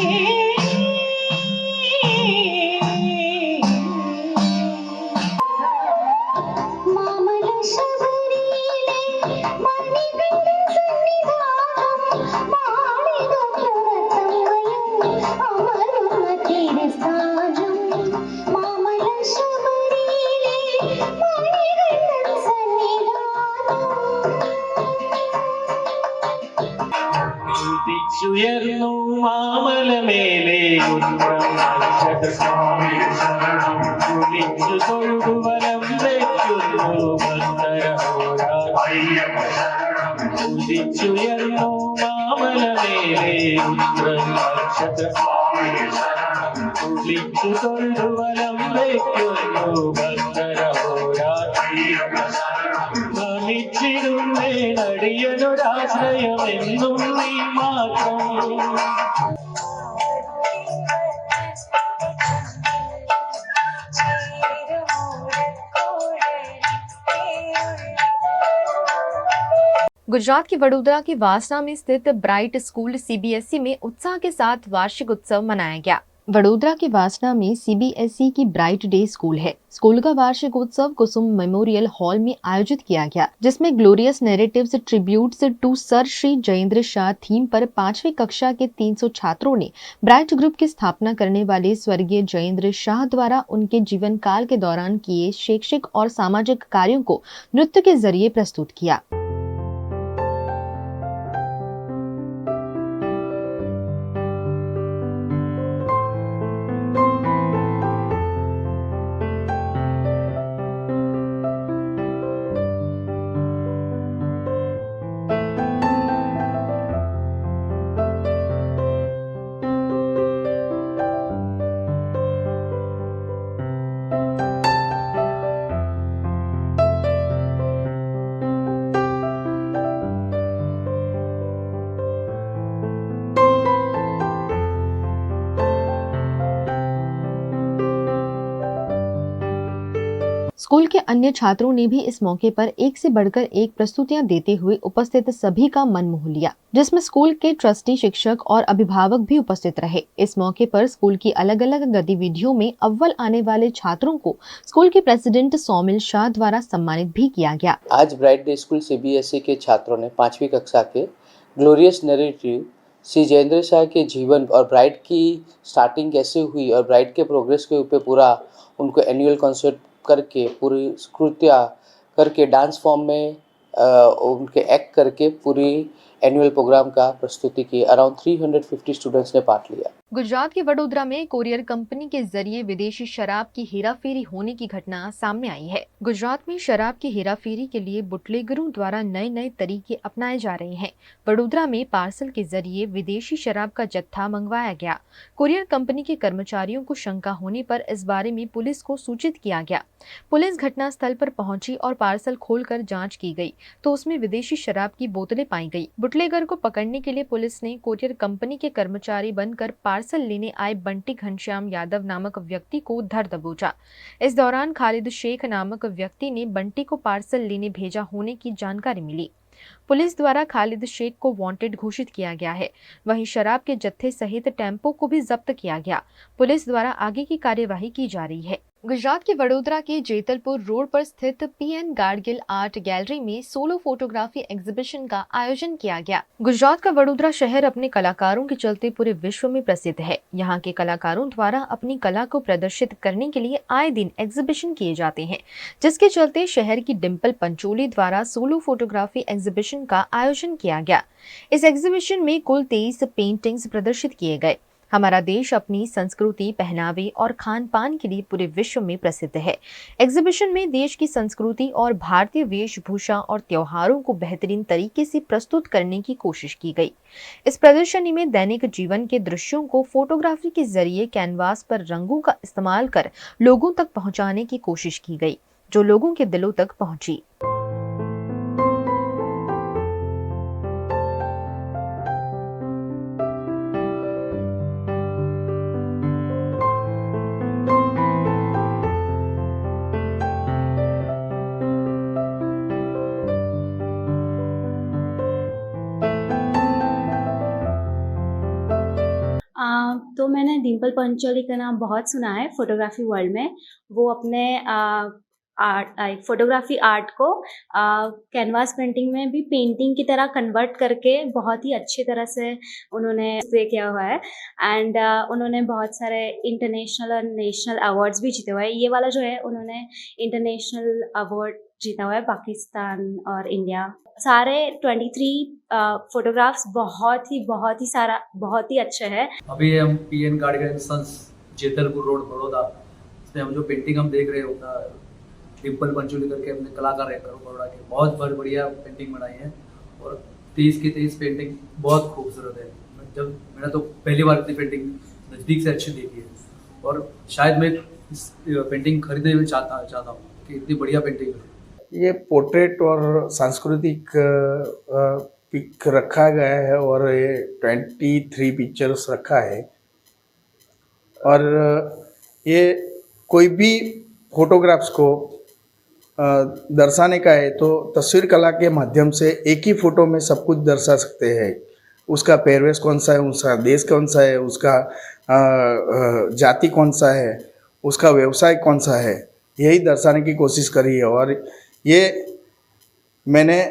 ഉദിച്ചുയർന്നു മാമലമേലെ സ്വാമി ശരണം കുളിച്ചു തൊഴുവലം വയ്ക്കുന്നു ഉദിച്ചുയർന്നു മാമലമേലെ സ്വാമി ശരണം കുളിച്ചു തൊഴുവലം വയ്ക്കുന്നു ഭ്രമിച്ചിരുന്നേ നടിയനൊരാശ്രയമെന്നും നീ മാത്രം गुजरात के वडोदरा के वासना में स्थित ब्राइट स्कूल सीबीएसई में उत्साह के साथ वार्षिक उत्सव मनाया गया। वडोदरा के वासना में सीबीएसई की ब्राइट डे स्कूल है। स्कूल का वार्षिक उत्सव कुसुम मेमोरियल हॉल में आयोजित किया गया, जिसमें glorious narratives tributes to sir Shri Jayendra Shah theme पर 5वीं कक्षा के 300 छात्रों ने ब्राइट ग्रुप की स्थापना करने वाले स्वर्गीय जयेंद्र शाह द्वारा उनके जीवन काल के दौरान किए शैक्षिक और सामाजिक कार्यों को नृत्य के जरिए प्रस्तुत किया। स्कूल के अन्य छात्रों ने भी इस मौके पर एक से बढ़कर एक प्रस्तुतियां देते हुए उपस्थित सभी का मन मोह लिया, जिसमें स्कूल के ट्रस्टी, शिक्षक और अभिभावक भी उपस्थित रहे। इस मौके पर स्कूल की अलग अलग गतिविधियों में अव्वल आने वाले छात्रों को स्कूल के प्रेसिडेंट सौमिल शाह द्वारा सम्मानित भी किया गया। आज ब्राइट डे स्कूल सीबीएसई के छात्रों ने 5वीं कक्षा के ग्लोरियस नैरेटिव श्री जयेंद्र शाह के जीवन और ब्राइट की स्टार्टिंग कैसे हुई और ब्राइट के प्रोग्रेस के ऊपर पूरा उनको एनुअल कॉन्सर्ट करके पूरी कृतियाँ करके डांस फॉर्म में उनके एक्ट करके पूरी एनुअल प्रोग्राम का प्रस्तुति की। अराउंड 350 स्टूडेंट्स ने पार्ट लिया। गुजरात के वडोदरा में कोरियर कंपनी के जरिए विदेशी शराब की हेराफेरी होने की घटना सामने आई है। गुजरात में शराब की हेराफेरी के लिए बुटलेगरों द्वारा नए नए तरीके अपनाए जा रहे हैं। वडोदरा में पार्सल के जरिए विदेशी शराब का जत्था मंगवाया गया। कोरियर कंपनी के कर्मचारियों को शंका होने पर इस बारे में पुलिस को सूचित किया गया। पुलिस घटनास्थल पर पहुंची और पार्सल खोलकर जांच की गई तो उसमें विदेशी शराब की बोतलें पाई गई। बुटलेगर को पकड़ने के लिए पुलिस ने कोरियर कंपनी के कर्मचारी बनकर पार्सल लेने आए बंटी घनश्याम यादव नामक व्यक्ति को धर दबोचा। इस दौरान खालिद शेख नामक व्यक्ति ने बंटी को पार्सल लेने भेजा होने की जानकारी मिली। पुलिस द्वारा खालिद शेख को वांटेड घोषित किया गया है। वहीं शराब के जत्थे सहित टेम्पो को भी जब्त किया गया। पुलिस द्वारा आगे की कार्यवाही की जा रही है। गुजरात के वडोदरा के जेतलपुर रोड पर स्थित पीएन गाडगिल आर्ट गैलरी में सोलो फोटोग्राफी एग्जीबिशन का आयोजन किया गया। गुजरात का वडोदरा शहर अपने कलाकारों के चलते पूरे विश्व में प्रसिद्ध है। यहाँ के कलाकारों द्वारा अपनी कला को प्रदर्शित करने के लिए आए दिन एग्जीबिशन किए जाते हैं, जिसके चलते शहर की डिम्पल पंचोली द्वारा सोलो फोटोग्राफी एग्जीबिशन का आयोजन किया गया। इस एग्जीबिशन में कुल 23 पेंटिंग्स प्रदर्शित किए गए। हमारा देश अपनी संस्कृति, पहनावे और खान पान के लिए पूरे विश्व में प्रसिद्ध है। एग्जीबिशन में देश की संस्कृति और भारतीय वेशभूषा और त्योहारों को बेहतरीन तरीके से प्रस्तुत करने की कोशिश की गई। इस प्रदर्शनी में दैनिक जीवन के दृश्यों को फोटोग्राफी के जरिए कैनवास पर रंगों का इस्तेमाल कर लोगों तक पहुंचाने की कोशिश की गई, जो लोगों के दिलों तक पहुंची। तो मैंने डिम्पल पंचोली का नाम बहुत सुना है फोटोग्राफी वर्ल्ड में। वो अपने आर्ट फोटोग्राफी आर्ट को कैनवास पेंटिंग में भी पेंटिंग की तरह कन्वर्ट करके बहुत ही अच्छी तरह से उन्होंने प्ले किया हुआ है। एंड उन्होंने बहुत सारे इंटरनेशनल और नेशनल अवार्ड्स भी जीते हुए हैं। ये वाला जो है उन्होंने इंटरनेशनल अवार्ड जीता हुआ है पाकिस्तान और इंडिया। सारे 23 फोटोग्राफ्स बहुत ही अच्छे हैं। अभी हम PN Gadgil and sons Jetalpur road Baroda, इसमें हम जो पेंटिंग हम देख रहे हैं होता डिम्पल पंचोली करके अपने कलाकार है बड़ौदा के, बहुत बढ़िया पेंटिंग बनाई है और 30 की 30 पेंटिंग बहुत खूबसूरत है। मैंने तो पहली बार इतनी पेंटिंग नज़दीक से अच्छी देखी है और शायद मैं इस पेंटिंग खरीदने में चाहता हूँ कि इतनी बढ़िया पेंटिंग है। ये पोर्ट्रेट और सांस्कृतिक पिक रखा गया है और ये 23 पिक्चर्स रखा है और ये कोई भी फोटोग्राफ्स को दर्शाने का है तो तस्वीर कला के माध्यम से एक ही फ़ोटो में सब कुछ दर्शा सकते हैं। उसका पहरवेश कौन सा है, उसका देश कौन सा है, उसका जाति कौन सा है, उसका व्यवसाय कौन सा है, यही दर्शाने की कोशिश करी है। और ये मैंने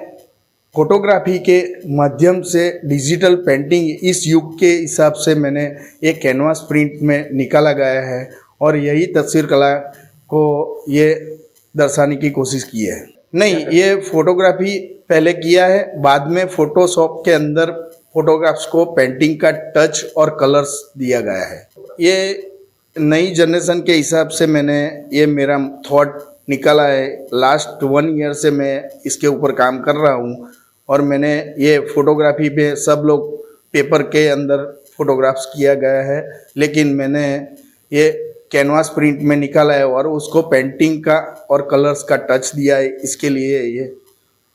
फोटोग्राफी के माध्यम से डिजिटल पेंटिंग इस युग के हिसाब से मैंने एक कैनवास प्रिंट में निकाला गया है और यही तस्वीर कला को ये दर्शाने की कोशिश की है। नहीं, ये फोटोग्राफी पहले किया है, बाद में फोटोशॉप के अंदर फोटोग्राफ्स को पेंटिंग का टच और कलर्स दिया गया है। ये नई जनरेशन के हिसाब से मैंने ये मेरा थॉट निकाला है। लास्ट 1 ईयर से मैं इसके ऊपर काम कर रहा हूँ और मैंने ये फोटोग्राफी पे सब लोग पेपर के अंदर फोटोग्राफ्स किया गया है, लेकिन मैंने ये कैनवास प्रिंट में निकाला है और उसको पेंटिंग का और कलर्स का टच दिया है। इसके लिए ये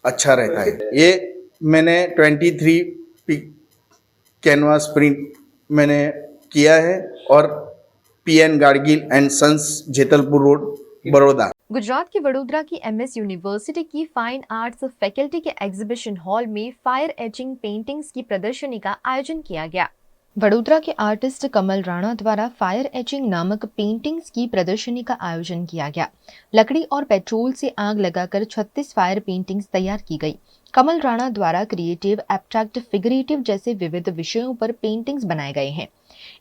अच्छा रहता है। ये मैंने 23 कैनवास प्रिंट मैंने किया है और PN Gadgil and sons Jetalpur road Baroda. Gujarat के वडोदरा की MS यूनिवर्सिटी की फाइन आर्ट्स फैकल्टी के एग्जीबिशन हॉल में फायर एचिंग पेंटिंग्स की प्रदर्शनी का आयोजन किया गया। वडोदरा के आर्टिस्ट कमल राणा द्वारा फायर एचिंग नामक पेंटिंग्स की प्रदर्शनी का आयोजन किया गया। लकड़ी और पेट्रोल से आग लगाकर 36 फायर पेंटिंग्स तैयार की गई। कमल राणा द्वारा क्रिएटिव, एब्स्ट्रैक्ट, फिगरेटिव जैसे विविध विषयों पर पेंटिंग्स बनाए गए हैं।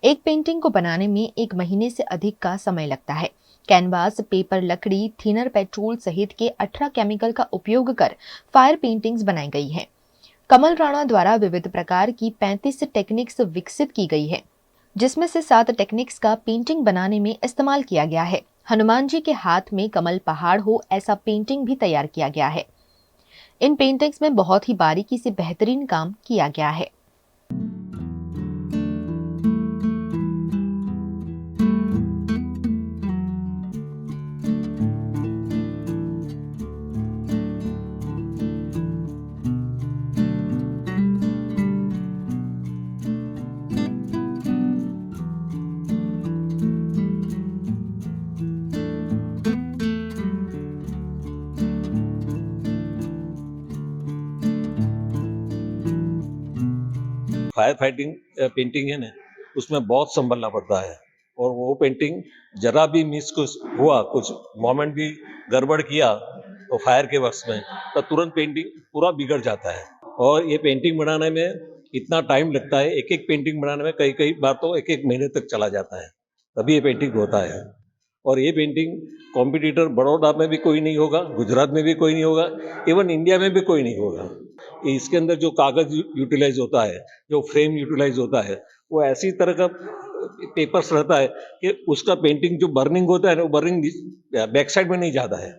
एक पेंटिंग को बनाने में 1 महीने से अधिक का समय लगता है। कैनवास, पेपर, लकड़ी, थिनर, पेट्रोल सहित के 18 केमिकल का उपयोग कर फायर पेंटिंग्स बनाई गई हैं। कमल राणा द्वारा विविध प्रकार की 35 टेक्निक्स विकसित की गई है, जिसमें से 7 टेक्निक्स का पेंटिंग बनाने में इस्तेमाल किया गया है। हनुमान जी के हाथ में कमल पहाड़ हो ऐसा पेंटिंग भी तैयार किया गया है। इन पेंटिंग्स में बहुत ही बारीकी से बेहतरीन काम किया गया है। फायर फाइटिंग पेंटिंग है ना, उसमें बहुत संभलना पड़ता है और वो पेंटिंग जरा भी मिस कुछ हुआ, कुछ मोमेंट भी गड़बड़ किया तो फायर के वक्त में तो तुरंत पेंटिंग पूरा बिगड़ जाता है। और ये पेंटिंग बनाने में इतना टाइम लगता है, एक एक पेंटिंग बनाने में कई बार तो 1 महीने तक चला जाता है, तभी ये पेंटिंग होता है। और ये पेंटिंग कॉम्पिटिटर बड़ौदा में भी कोई नहीं होगा, गुजरात में भी कोई नहीं होगा, इवन इंडिया में भी कोई नहीं होगा। इसके अंदर जो कागज़ यूटिलाइज होता है, जो फ्रेम यूटिलाइज होता है, वो ऐसी तरह का पेपर्स रहता है कि उसका पेंटिंग जो बर्निंग होता है ना, वो बर्निंग बैक साइड में नहीं जाता है,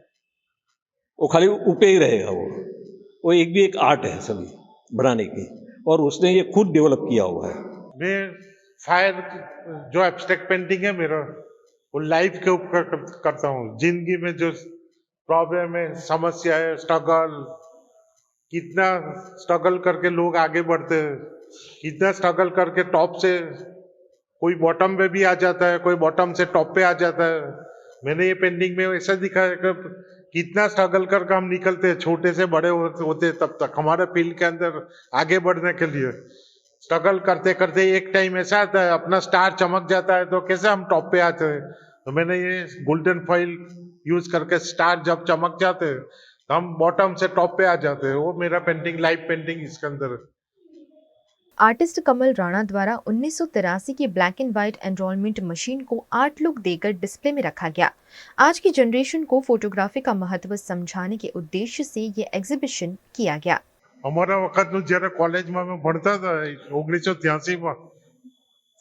वो खाली ऊपर ही रहेगा। वो एक आर्ट है सभी बनाने की और उसने ये खुद डेवलप किया हुआ है। मैं फायर जो एब्स्ट्रैक्ट पेंटिंग है मेरा, वो लाइफ के ऊपर करता हूँ। जिंदगी में जो प्रॉब्लम है, समस्या है, स्ट्रगल, कितना स्ट्रगल करके लोग आगे बढ़ते हैं, कितना स्ट्रगल करके टॉप से कोई बॉटम पे भी आ जाता है, कोई बॉटम से टॉप पे आ जाता है। मैंने ये पेंटिंग में ऐसा दिखाया कि कितना स्ट्रगल करके हम निकलते हैं, छोटे से बड़े होते तब तक हमारे फील्ड के अंदर आगे बढ़ने के लिए स्ट्रगल करते करते एक टाइम ऐसा आता है, अपना स्टार चमक जाता है, तो कैसे हम टॉप पे आते हैं। तो मैंने ये गोल्डन फॉइल यूज करके स्टार जब चमक जाते हैं तो हम बॉटम से टॉप पे आ जाते हैं। वो मेरा पेंटिंग, लाइव पेंटिंग इसके अंदर है। आर्टिस्ट कमल राणा द्वारा 1983 की black and white enrolment machine को आर्ट लुक देकर डिस्प्ले में रखा गया। आज की जनरेशन को फोटोग्राफी का महत्व समझाने के उद्देश्य से ये एग्जीबिशन किया गया। અમારા વખતનું જ્યારે કોલેજમાં અમે ભણતા હતા 1983માં,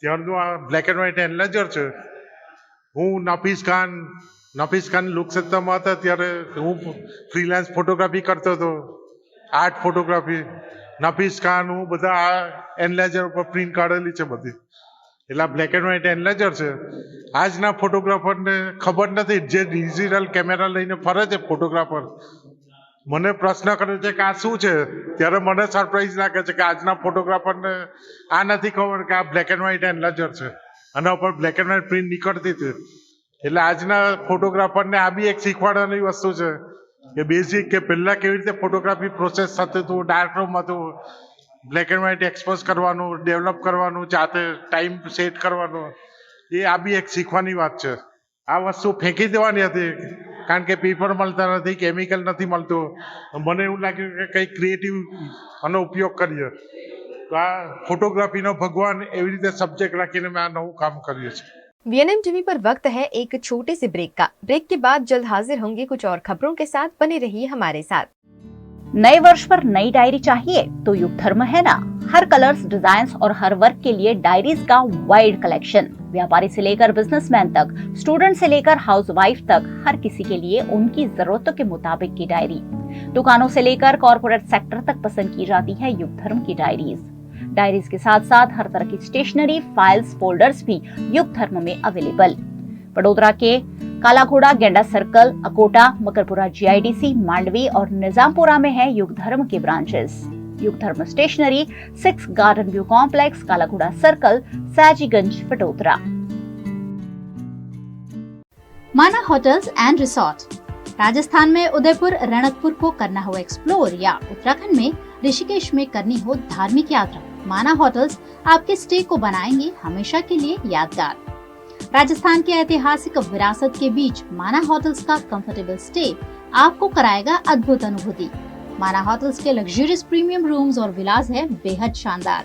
ત્યારનું આ બ્લેક એન્ડ વ્હાઇટ એનલેજર છે। હું નફીસ ખાન લોકસત્તામાં હતા ત્યારે હું ફ્રીલાન્સ ફોટોગ્રાફી કરતો હતો, આર્ટ ફોટોગ્રાફી। નફીસ ખાન હું બધા આ એનલેજર ઉપર પ્રિન્ટ કાઢેલી છે બધી, એટલે આ બ્લેક એન્ડ વ્હાઇટ એનલેજર છે। આજના ફોટોગ્રાફરને ખબર નથી, જે ડિજિટલ કેમેરા લઈને ફરે છે ફોટોગ્રાફર, મને પ્રશ્ન કરે છે કે આ શું છે, ત્યારે મને સરપ્રાઈઝ લાગે છે કે આજના ફોટોગ્રાફરને આ નથી ખબર કે આ બ્લેક એન્ડ વ્હાઇટ એનલાર્જર છે, આના ઉપર બ્લેક એન્ડ વ્હાઇટ પ્રિન્ટ નીકળતી હતી। એટલે આજના ફોટોગ્રાફરને આ બી એક શીખવાડવાની વસ્તુ છે કે બેઝિક કે પહેલા કેવી રીતે ફોટોગ્રાફી પ્રોસેસ થતું હતું, ડાર્ક રૂમ હતું, બ્લેક એન્ડ વ્હાઇટ એક્સપોઝ કરવાનું, ડેવલપ કરવાનું, જાતે ટાઈમ સેટ કરવાનો, એ આ બી એક શીખવાની વાત છે। આ વસ્તુ ફેંકી દેવાની હતી કારણ કે પેપર મળતા નથી, કેમિકલ નથી મળતું। મને એવું લાગ્યું કે કંઈક ક્રિએટિવ આનો ઉપયોગ કરીએ, તો આ ફોટોગ્રાફીનો ભગવાન એવી રીતે સબ્જેક્ટ રાખીને મેં આ નવું કામ કર્યું છે। वीएनएम टीवी पर वक्त है एक छोटे से ब्रेक का। ब्रेक के बाद जल्द हाजिर होंगे कुछ और खबरों के साथ। बने रहिए हमारे साथ। नए वर्ष पर नई डायरी चाहिए तो युग धर्म है ना। हर कलर्स, डिजाइन्स और हर वर्ग के लिए डायरीज का वाइड कलेक्शन। व्यापारी से लेकर बिजनेसमैन तक, स्टूडेंट से लेकर हाउसवाइफ तक, हर किसी के लिए उनकी जरूरतों के मुताबिक की डायरी। दुकानों से लेकर कॉर्पोरेट सेक्टर तक पसंद की जाती है युग धर्म की डायरीज। डायरीज के साथ साथ हर तरह की स्टेशनरी, फाइल्स, फोल्डर्स भी युग धर्म में अवेलेबल। वडोदरा के काला घोड़ा, गेंडा सर्कल, अकोटा, मकरपुरा जीआईडीसी, मांडवी और निजामपुरा में है युग धर्म के ब्रांचेस। युग धर्म स्टेशनरी, 6 गार्डन व्यू कॉम्प्लेक्स, काला घोड़ा सर्कल, सयाजीगंज, वडोदरा। माना होटल्स एंड रिसोर्ट। राजस्थान में उदयपुर, रणकपुर को करना हो एक्सप्लोर या उत्तराखंड में ऋषिकेश में करनी हो धार्मिक यात्रा, माना होटल्स आपके स्टे को बनाएंगे हमेशा के लिए यादगार। राजस्थान के ऐतिहासिक विरासत के बीच माना होटल्स का कंफर्टेबल स्टे आपको कराएगा अद्भुत अनुभूति। माना होटल्स के लग्जरियस प्रीमियम रूम्स और विलास है बेहद शानदार।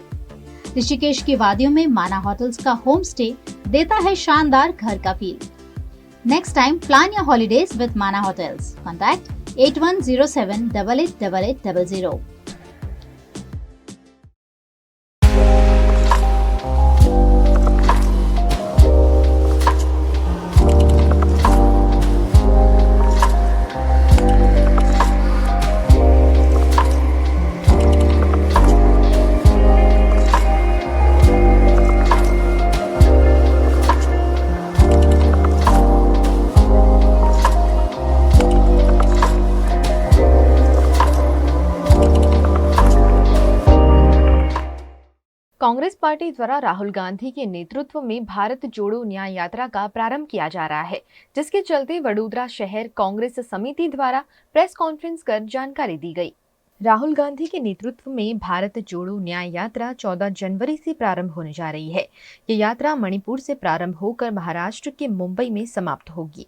ऋषिकेश की वादियों में माना होटल्स का होम स्टे देता है शानदार घर का feel. Next time plan your holidays with माना होटल्स। कॉन्टैक्ट 8107888800। कांग्रेस पार्टी द्वारा राहुल गांधी के नेतृत्व में भारत जोड़ो न्याय यात्रा का प्रारंभ किया जा रहा है, जिसके चलते वडोदरा शहर कांग्रेस समिति द्वारा प्रेस कॉन्फ्रेंस कर जानकारी दी गई। राहुल गांधी के नेतृत्व में भारत जोड़ो न्याय यात्रा 14 जनवरी से प्रारंभ होने जा रही है। ये यात्रा मणिपुर से प्रारंभ होकर महाराष्ट्र के मुंबई में समाप्त होगी।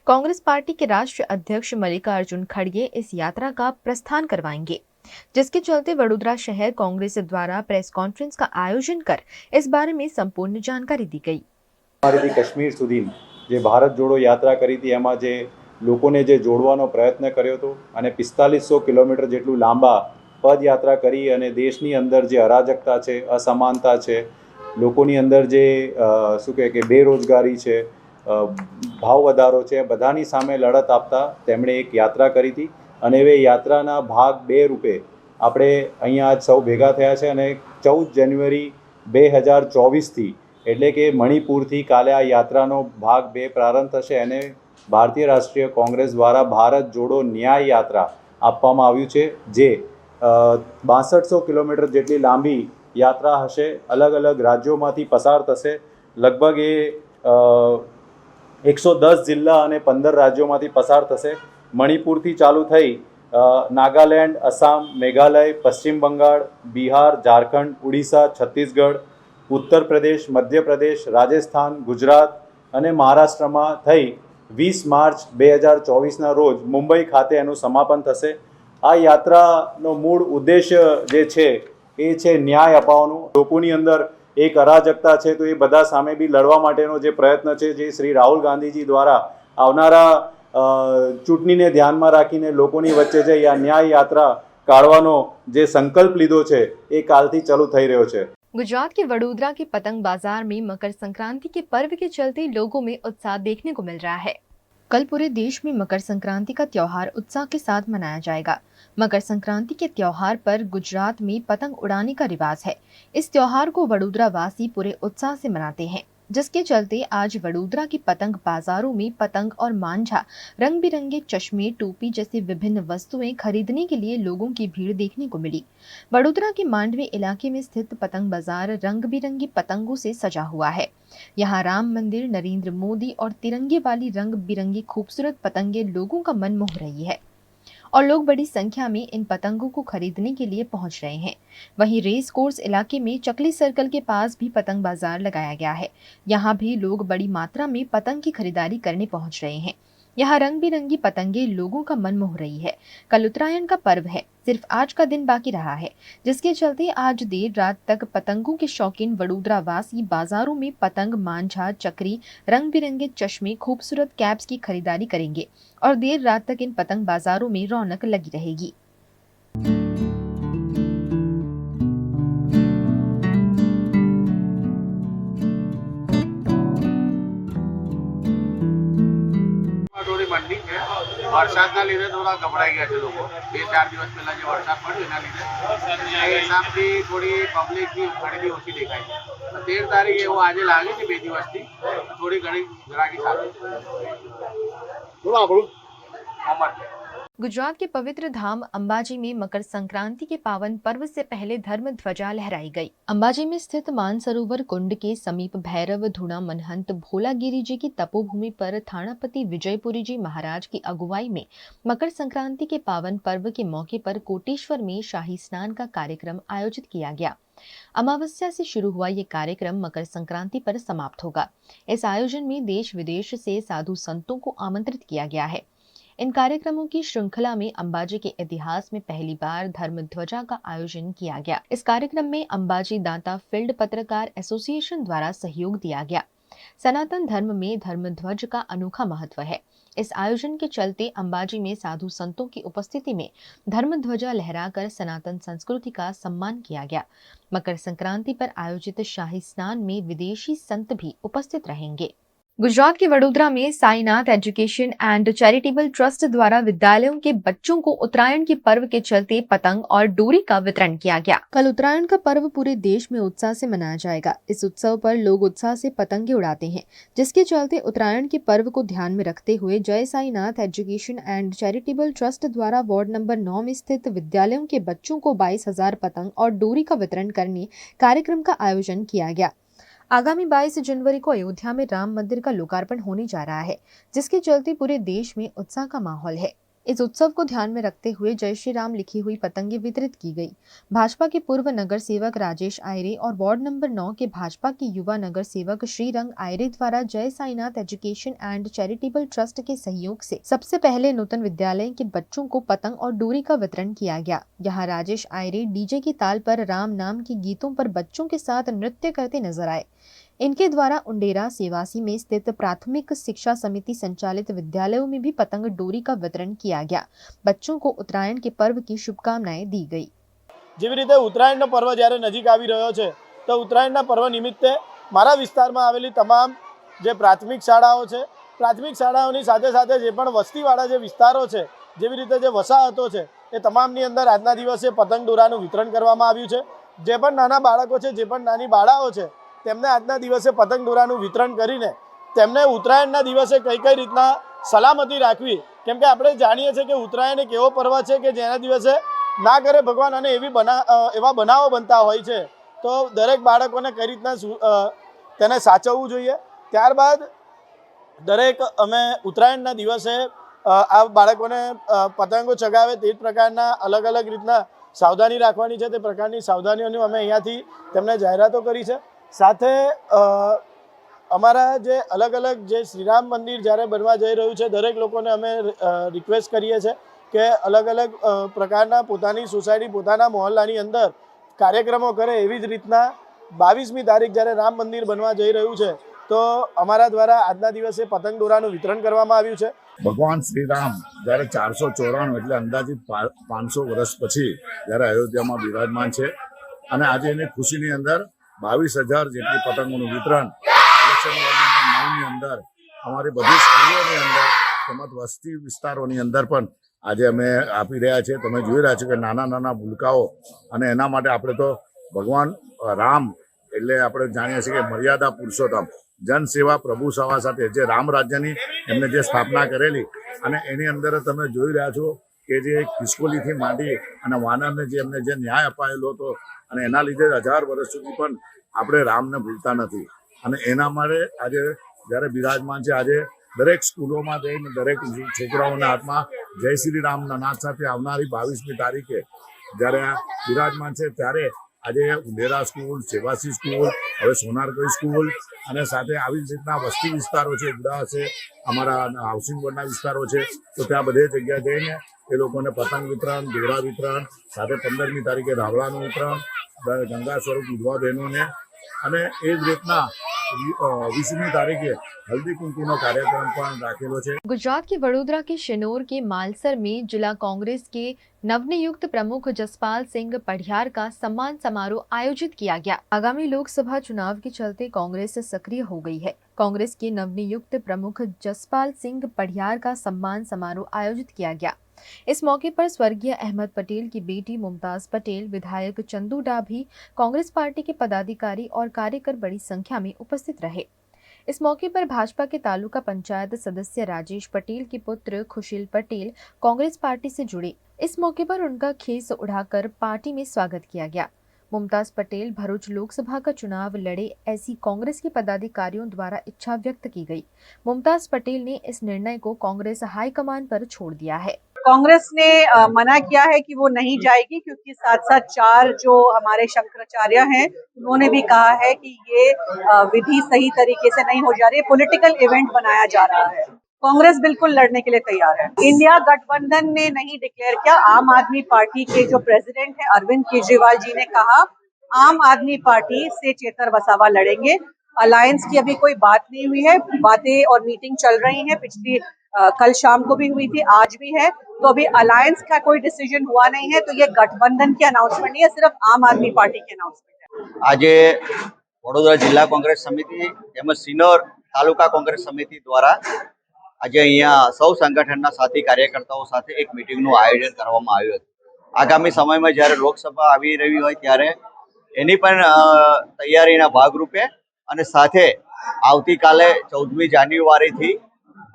कांग्रेस पार्टी के राष्ट्रीय अध्यक्ष मल्लिकार्जुन खड़गे इस यात्रा का प्रस्थान करवाएंगे, जिसके चलते वडोदरा शहर कांग्रेस द्वारा प्रेस कॉन्फ्रेंस का आयोजन कर इस बारे में संपूर्ण जानकारी दी गई। कश्मीर सुधी जे भारत जोड़ो यात्रा करी थी, एमां जे लोकोने जे जोड़वानो प्रयत्न कर्यो तो अने 4500 किलोमीटर जेटलू लांबा पदयात्रा करी अने देशनी अंदर जे अराजकता छे, असमानता छे, लोकोनी अंदर जे शुं कहे के बेरोजगारी छे, भाव वधारो छे, बधानी सामे लड़त आपता तेमणे एक यात्रा करी थी। અને એ યાત્રાના ભાગ 2 રૂપે આપણે અહીંયા આજ સૌ ભેગા થયા છે અને 14 જાન્યુઆરી 2024થી એટલે કે મણિપુરથી કાલે આ યાત્રાનો ભાગ 2 પ્રારંભ થશે અને ભારતીય રાષ્ટ્રીય કોંગ્રેસ દ્વારા ભારત જોડો ન્યાય યાત્રા આપવામાં આવ્યું છે, જે 6200 કિલોમીટર જેટલી લાંબી યાત્રા હશે, અલગ અલગ રાજ્યોમાંથી પસાર થશે। લગભગ એ 110 જિલ્લા અને 15 રાજ્યોમાંથી પસાર થશે। मणिपुरથી ચાલુ થઈ નાગાલેન્ડ, असम, मेघालय, पश्चिम बंगाल, बिहार, झारखंड, उड़ीसा, छत्तीसगढ़, उत्तर प्रदेश, मध्य प्रदेश, राजस्थान, गुजरात અને મહારાષ્ટ્રમાં થઈ 20 માર્ચ 2024ના રોજ મુંબઈ ખાતે એનું સમાપન થશે. આ યાત્રાનો મૂળ ઉદ્દેશ્ય જે છે એ છે ન્યાય અપાવવાનું. લોકોની અંદર એક અરાજકતા છે તો એ બધા સામે બી લડવા માટેનો જે પ્રયત્ન છે જે શ્રી રાહુલ ગાંધીજી દ્વારા આવનારા ચૂંટણીને ધ્યાનમાં રાખીને લોકોની વચ્ચે જે આ ન્યાય યાત્રા કાઢવાનો જે સંકલ્પ લીધો છે એ કાલથી ચાલુ થઈ રહ્યો છે. गुजरात के वडोदरा के पतंग बाजार में मकर संक्रांति के पर्व के चलते लोगों में उत्साह देखने को मिल रहा है. कल पूरे देश में मकर संक्रांति का त्योहार उत्साह के साथ मनाया जाएगा. मकर संक्रांति के त्योहार पर गुजरात में पतंग उड़ाने का रिवाज है. इस त्योहार को वडोदरा वासी पूरे उत्साह से मनाते हैं, जिसके चलते आज वडोदरा के पतंग बाजारों में पतंग और मांझा, रंग बिरंगे चश्मे, टोपी जैसी विभिन्न वस्तुएं खरीदने के लिए लोगों की भीड़ देखने को मिली. वडोदरा के मांडवी इलाके में स्थित पतंग बाजार रंग बिरंगी पतंगों से सजा हुआ है. यहाँ राम मंदिर, नरेंद्र मोदी और तिरंगे वाली रंग बिरंगी खूबसूरत पतंगे लोगों का मन मोह रही है और लोग बड़ी संख्या में इन पतंगों को खरीदने के लिए पहुंच रहे हैं. वहीं रेस कोर्स इलाके में चकली सर्कल के पास भी पतंग बाजार लगाया गया है. यहाँ भी लोग बड़ी मात्रा में पतंग की खरीदारी करने पहुंच रहे हैं. यहाँ रंग बिरंगी पतंगे लोगों का मन मोह रही है. कल उत्तरायण का पर्व है, सिर्फ आज का दिन बाकी रहा है, जिसके चलते आज देर रात तक पतंगों के शौकीन वडोदरा वासी बाजारों में पतंग, मांझा, चक्री, रंग बिरंगे चश्मे, खूबसूरत कैप्स की खरीदारी करेंगे और देर रात तक इन पतंग बाजारों में रौनक लगी रहेगी. મંડી છે. વરસાદના લીધે થોડા ગભરાઈ ગયા છે લોકો. 2-4 દિવસ પહેલા જે વરસાદ પડ્યો એના લીધે એ હિસાબથી થોડી પબ્લિકની ખરીદી ઓછી દેખાય છે. 13 તારીખે એવું આજે લાગે છે 2 દિવસથી થોડી ઘણી ગ્રાહકી સાથે. गुजरात के पवित्र धाम अंबाजी में मकर संक्रांति के पावन पर्व से पहले धर्म ध्वजा लहराई गई. अंबाजी में स्थित मानसरोवर कुंड के समीप भैरव धुना मनहंत भोलागिरी जी की तपोभूमि पर थानापति विजयपुरी जी महाराज की अगुवाई में मकर संक्रांति के पावन पर्व के मौके पर कोटेश्वर में शाही स्नान का कार्यक्रम आयोजित किया गया. अमावस्या से शुरू हुआ ये कार्यक्रम मकर संक्रांति पर समाप्त होगा. इस आयोजन में देश विदेश से साधु संतों को आमंत्रित किया गया है. इन कार्यक्रमों की श्रृंखला में अंबाजी के इतिहास में पहली बार धर्म ध्वजा का आयोजन किया गया. इस कार्यक्रम में अंबाजी दाता फील्ड पत्रकार एसोसिएशन द्वारा सहयोग दिया गया. सनातन धर्म में धर्म ध्वज का अनोखा महत्व है. इस आयोजन के चलते अंबाजी में साधु संतों की उपस्थिति में धर्म ध्वजा लहराकर सनातन संस्कृति का सम्मान किया गया. मकर संक्रांति पर आयोजित शाही स्नान में विदेशी संत भी उपस्थित रहेंगे. गुजरात के वडोदरा में Sainath education and charitable trust द्वारा विद्यालयों के बच्चों को उत्तरायण के पर्व के चलते पतंग और डोरी का वितरण किया गया. कल उत्तरायण का पर्व पूरे देश में उत्साह से मनाया जाएगा. इस उत्सव पर लोग उत्साह से पतंगे उड़ाते हैं, जिसके चलते उत्तरायण के पर्व को ध्यान में रखते हुए जय Sainath education and charitable trust द्वारा वार्ड नंबर 9 में स्थित विद्यालयों के बच्चों को 22,000 पतंग और डोरी का वितरण करने कार्यक्रम का आयोजन किया गया. आगामी 22 जनवरी को अयोध्या में राम मंदिर का लोकार्पण होने जा रहा है, जिसके चलते पूरे देश में उत्साह का माहौल है. इस उत्सव को ध्यान में रखते हुए जय श्री राम लिखी हुई पतंगे वितरित की गई. भाजपा के पूर्व नगर सेवक राजेश आयरे और वार्ड नंबर 9 के भाजपा के युवा नगर सेवक श्रीरंग आयरे द्वारा जय Sainath education and charitable trust के सहयोग से सबसे पहले नूतन विद्यालय के बच्चों को पतंग और डोरी का वितरण किया गया. यहाँ राजेश आयरे डीजे की ताल पर राम नाम के गीतों पर बच्चों के साथ नृत्य करते नजर आए. इनके द्वारा उंडेरा सेवासी में स्थित प्राथमिक शिक्षा समिति संचालित विद्यालयों में भी पतंग डोरी का वितरण किया गया. बच्चों को उत्तरायण के पर्व की शुभकामनाएं दी गई. જેવી રીતે ઉત્તરાયણનો પર્વ જ્યારે નજીક આવી રહ્યો છે તો ઉત્તરાયણના પર્વ નિમિત્તે મારા વિસ્તારમાં આવેલી તમામ જે પ્રાથમિક શાળાઓ છે, પ્રાથમિક શાળાઓની સાથે સાથે જે પણ વસ્તીવાળા જે વિસ્તારો છે, જેવી રીતે જે વસાહતો છે એ તમામની અંદર આજના દિવસે પતંગ દોરાનું વિતરણ કરવામાં આવ્યું છે. જે પણ નાના બાળકો છે, જે પણ નાની બાળાઓ છે, તેમને આજના દિવસે પતંગ દોરાનું વિતરણ કરીને તેમને ઉત્તરાયણના દિવસે કઈ રીતના સલામતી રાખવી, કેમ કે આપણે જાણીએ છીએ કે ઉત્તરાયણ એક એવો પર્વ છે કે જેના દિવસે ના કરે ભગવાન અને એવા બનાવો બનતા હોય છે. તો દરેક બાળકોને કઈ રીતના તેને સાચવવું જોઈએ. ત્યારબાદ દરેક અમે ઉત્તરાયણના દિવસે આ બાળકોને પતંગો ચગાવે તે પ્રકારના અલગ અલગ રીતના સાવધાની રાખવાની છે. તે પ્રકારની સાવધાનીઓની અમે અહીંયાથી તેમને જાહેરાતો કરી છે. સાથે અમારા જે અલગ અલગ જે શ્રીરામ મંદિર જ્યારે બનવા જઈ રહ્યું છે, દરેક લોકોને અમે રિક્વેસ્ટ કરીએ છીએ કે અલગ અલગ પ્રકારના પોતાની સોસાયટી, પોતાના મહોલ્લાની અંદર કાર્યક્રમો કરે. એવી જ રીતના 22મી તારીખ જ્યારે રામ મંદિર બનવા જઈ રહ્યું છે, તો અમારા દ્વારા આજના દિવસે પતંગ દોરાનું વિતરણ કરવામાં આવ્યું છે. ભગવાન શ્રી રામ જ્યારે 494 એટલે અંદાજિત 500 વર્ષ પછી જ્યારે અયોધ્યામાં બિરાજમાન છે અને આજે એની ખુશીની અંદર 22,000 જેટલી પતંગોનું વિતરણ ઇલેક્શન વોર્ડ નંબર 9ની અંદર અમારી બધી સ્કૂલોની અંદર તેમજ વસ્તી વિસ્તારોની અંદર પણ આજે અમે આપી રહ્યા છીએ. તમે જોઈ રહ્યા છો કે નાના નાના ભૂલકાઓ, અને એના માટે આપણે તો ભગવાન રામ એટલે આપણે જાણીએ છીએ કે મર્યાદા પુરુષોત્તમ, જનસેવા પ્રભુ સેવા સાથે જે રામ રાજ્યની એમને જે સ્થાપના કરેલી, અને એની અંદર તમે જોઈ રહ્યા છો કે જે ખિસકોલીથી માંડી અને વાનરને જે એમને જે ન્યાય અપાયેલો હતો, અને એના લીધે 1000 વર્ષ સુધી પણ આપણે રામને ભૂલતા નથી. અને એના માટે આજે જ્યારે બિરાજમાન છે, આજે દરેક સ્કૂલોમાં જઈને દરેક છોકરાઓના હાથમાં જય શ્રી રામના નાદ સાથે આવનારી 22મી તારીખે જ્યારે આ બિરાજમાન છે, ત્યારે આજે ઉંડેરા સ્કૂલ, સેવાસી સ્કૂલ, હવે સોનારકઈ સ્કૂલ, અને સાથે આવી જ રીતના વસ્તી વિસ્તારો છે, ગુડા છે, અમારા હાઉસિંગ બોર્ડના વિસ્તારો છે, તો ત્યાં બધે જગ્યાએ જઈને એ લોકોને પતંગ વિતરણ, દોરા વિતરણ, સાથે 15મી તારીખે રાવળાનું વિતરણ, ગંગા સ્વરૂપ વિધવા બહેનોને, અને એ જ રીતના 20મી તારીખે हल्दी कुमकुम कार्यक्रम પણ રાખેલો છે. गुजरात के वडोदरा के शिनोर के मालसर में जिला कांग्रेस के नवनियुक्त प्रमुख जसपाल सिंह पढ़ियार का सम्मान समारोह आयोजित किया गया. आगामी लोकसभा चुनाव के चलते कांग्रेस सक्रिय हो गई है. कांग्रेस के नवनियुक्त प्रमुख जसपाल सिंह पढ़ियार का सम्मान समारोह आयोजित किया गया. इस मौके पर स्वर्गीय अहमद पटेल की बेटी मुमताज पटेल, विधायक चंदू डाभी, कांग्रेस पार्टी के पदाधिकारी और कार्यकर बड़ी संख्या में उपस्थित रहे. इस मौके पर भाजपा के तालुका पंचायत सदस्य राजेश पटेल के पुत्र खुशील पटेल कांग्रेस पार्टी से जुड़े. इस मौके पर उनका खेस उड़ाकर पार्टी में स्वागत किया गया. मुमताज पटेल भरूच लोकसभा का चुनाव लड़े, ऐसी कांग्रेस के पदाधिकारियों द्वारा इच्छा व्यक्त की गई. मुमताज पटेल ने इस निर्णय को कांग्रेस हाईकमान पर छोड़ दिया है. कांग्रेस ने मना किया है कि वो नहीं जाएगी, क्योंकि साथ साथ 4 जो हमारे शंकराचार्य हैं उन्होंने भी कहा है कि ये विधि सही तरीके से नहीं हो जा रही है, पॉलिटिकल इवेंट बनाया जा रहा है. कांग्रेस बिल्कुल लड़ने के लिए तैयार है. इंडिया गठबंधन ने नहीं डिक्लेयर किया. आम आदमी पार्टी के जो प्रेसिडेंट है अरविंद केजरीवाल जी ने कहा आम आदमी पार्टी से चेतर वसावा लड़ेंगे. अलायंस की अभी कोई बात नहीं हुई है. बातें और मीटिंग चल रही है. पिछली कल शाम को भी हुई थी, आज भी है. तो अभी अलायंस का कोई डिसीजन हुआ नहीं है. तो ये गठबंधन की अनाउंसमेंट नहीं है, सिर्फ आम आदमी पार्टी की अनाउंसमेंट है. आज वडोदरा जिला कांग्रेस समिति તેમજ સિનોર તાલુકા કોંગ્રેસ સમિતિ દ્વારા આજે અહીંયા સૌ સંગઠનના સાથી કાર્યકર્તાઓ સાથે એક મીટિંગનું આયોજન કરવામાં આવ્યું હતું. આગામી સમયમાં જ્યારે લોકસભા આવી રહી હોય ત્યારે એની પણ તૈયારીના ભાગરૂપે અને સાથે આવતીકાલે 14મી જાન્યુઆરીથી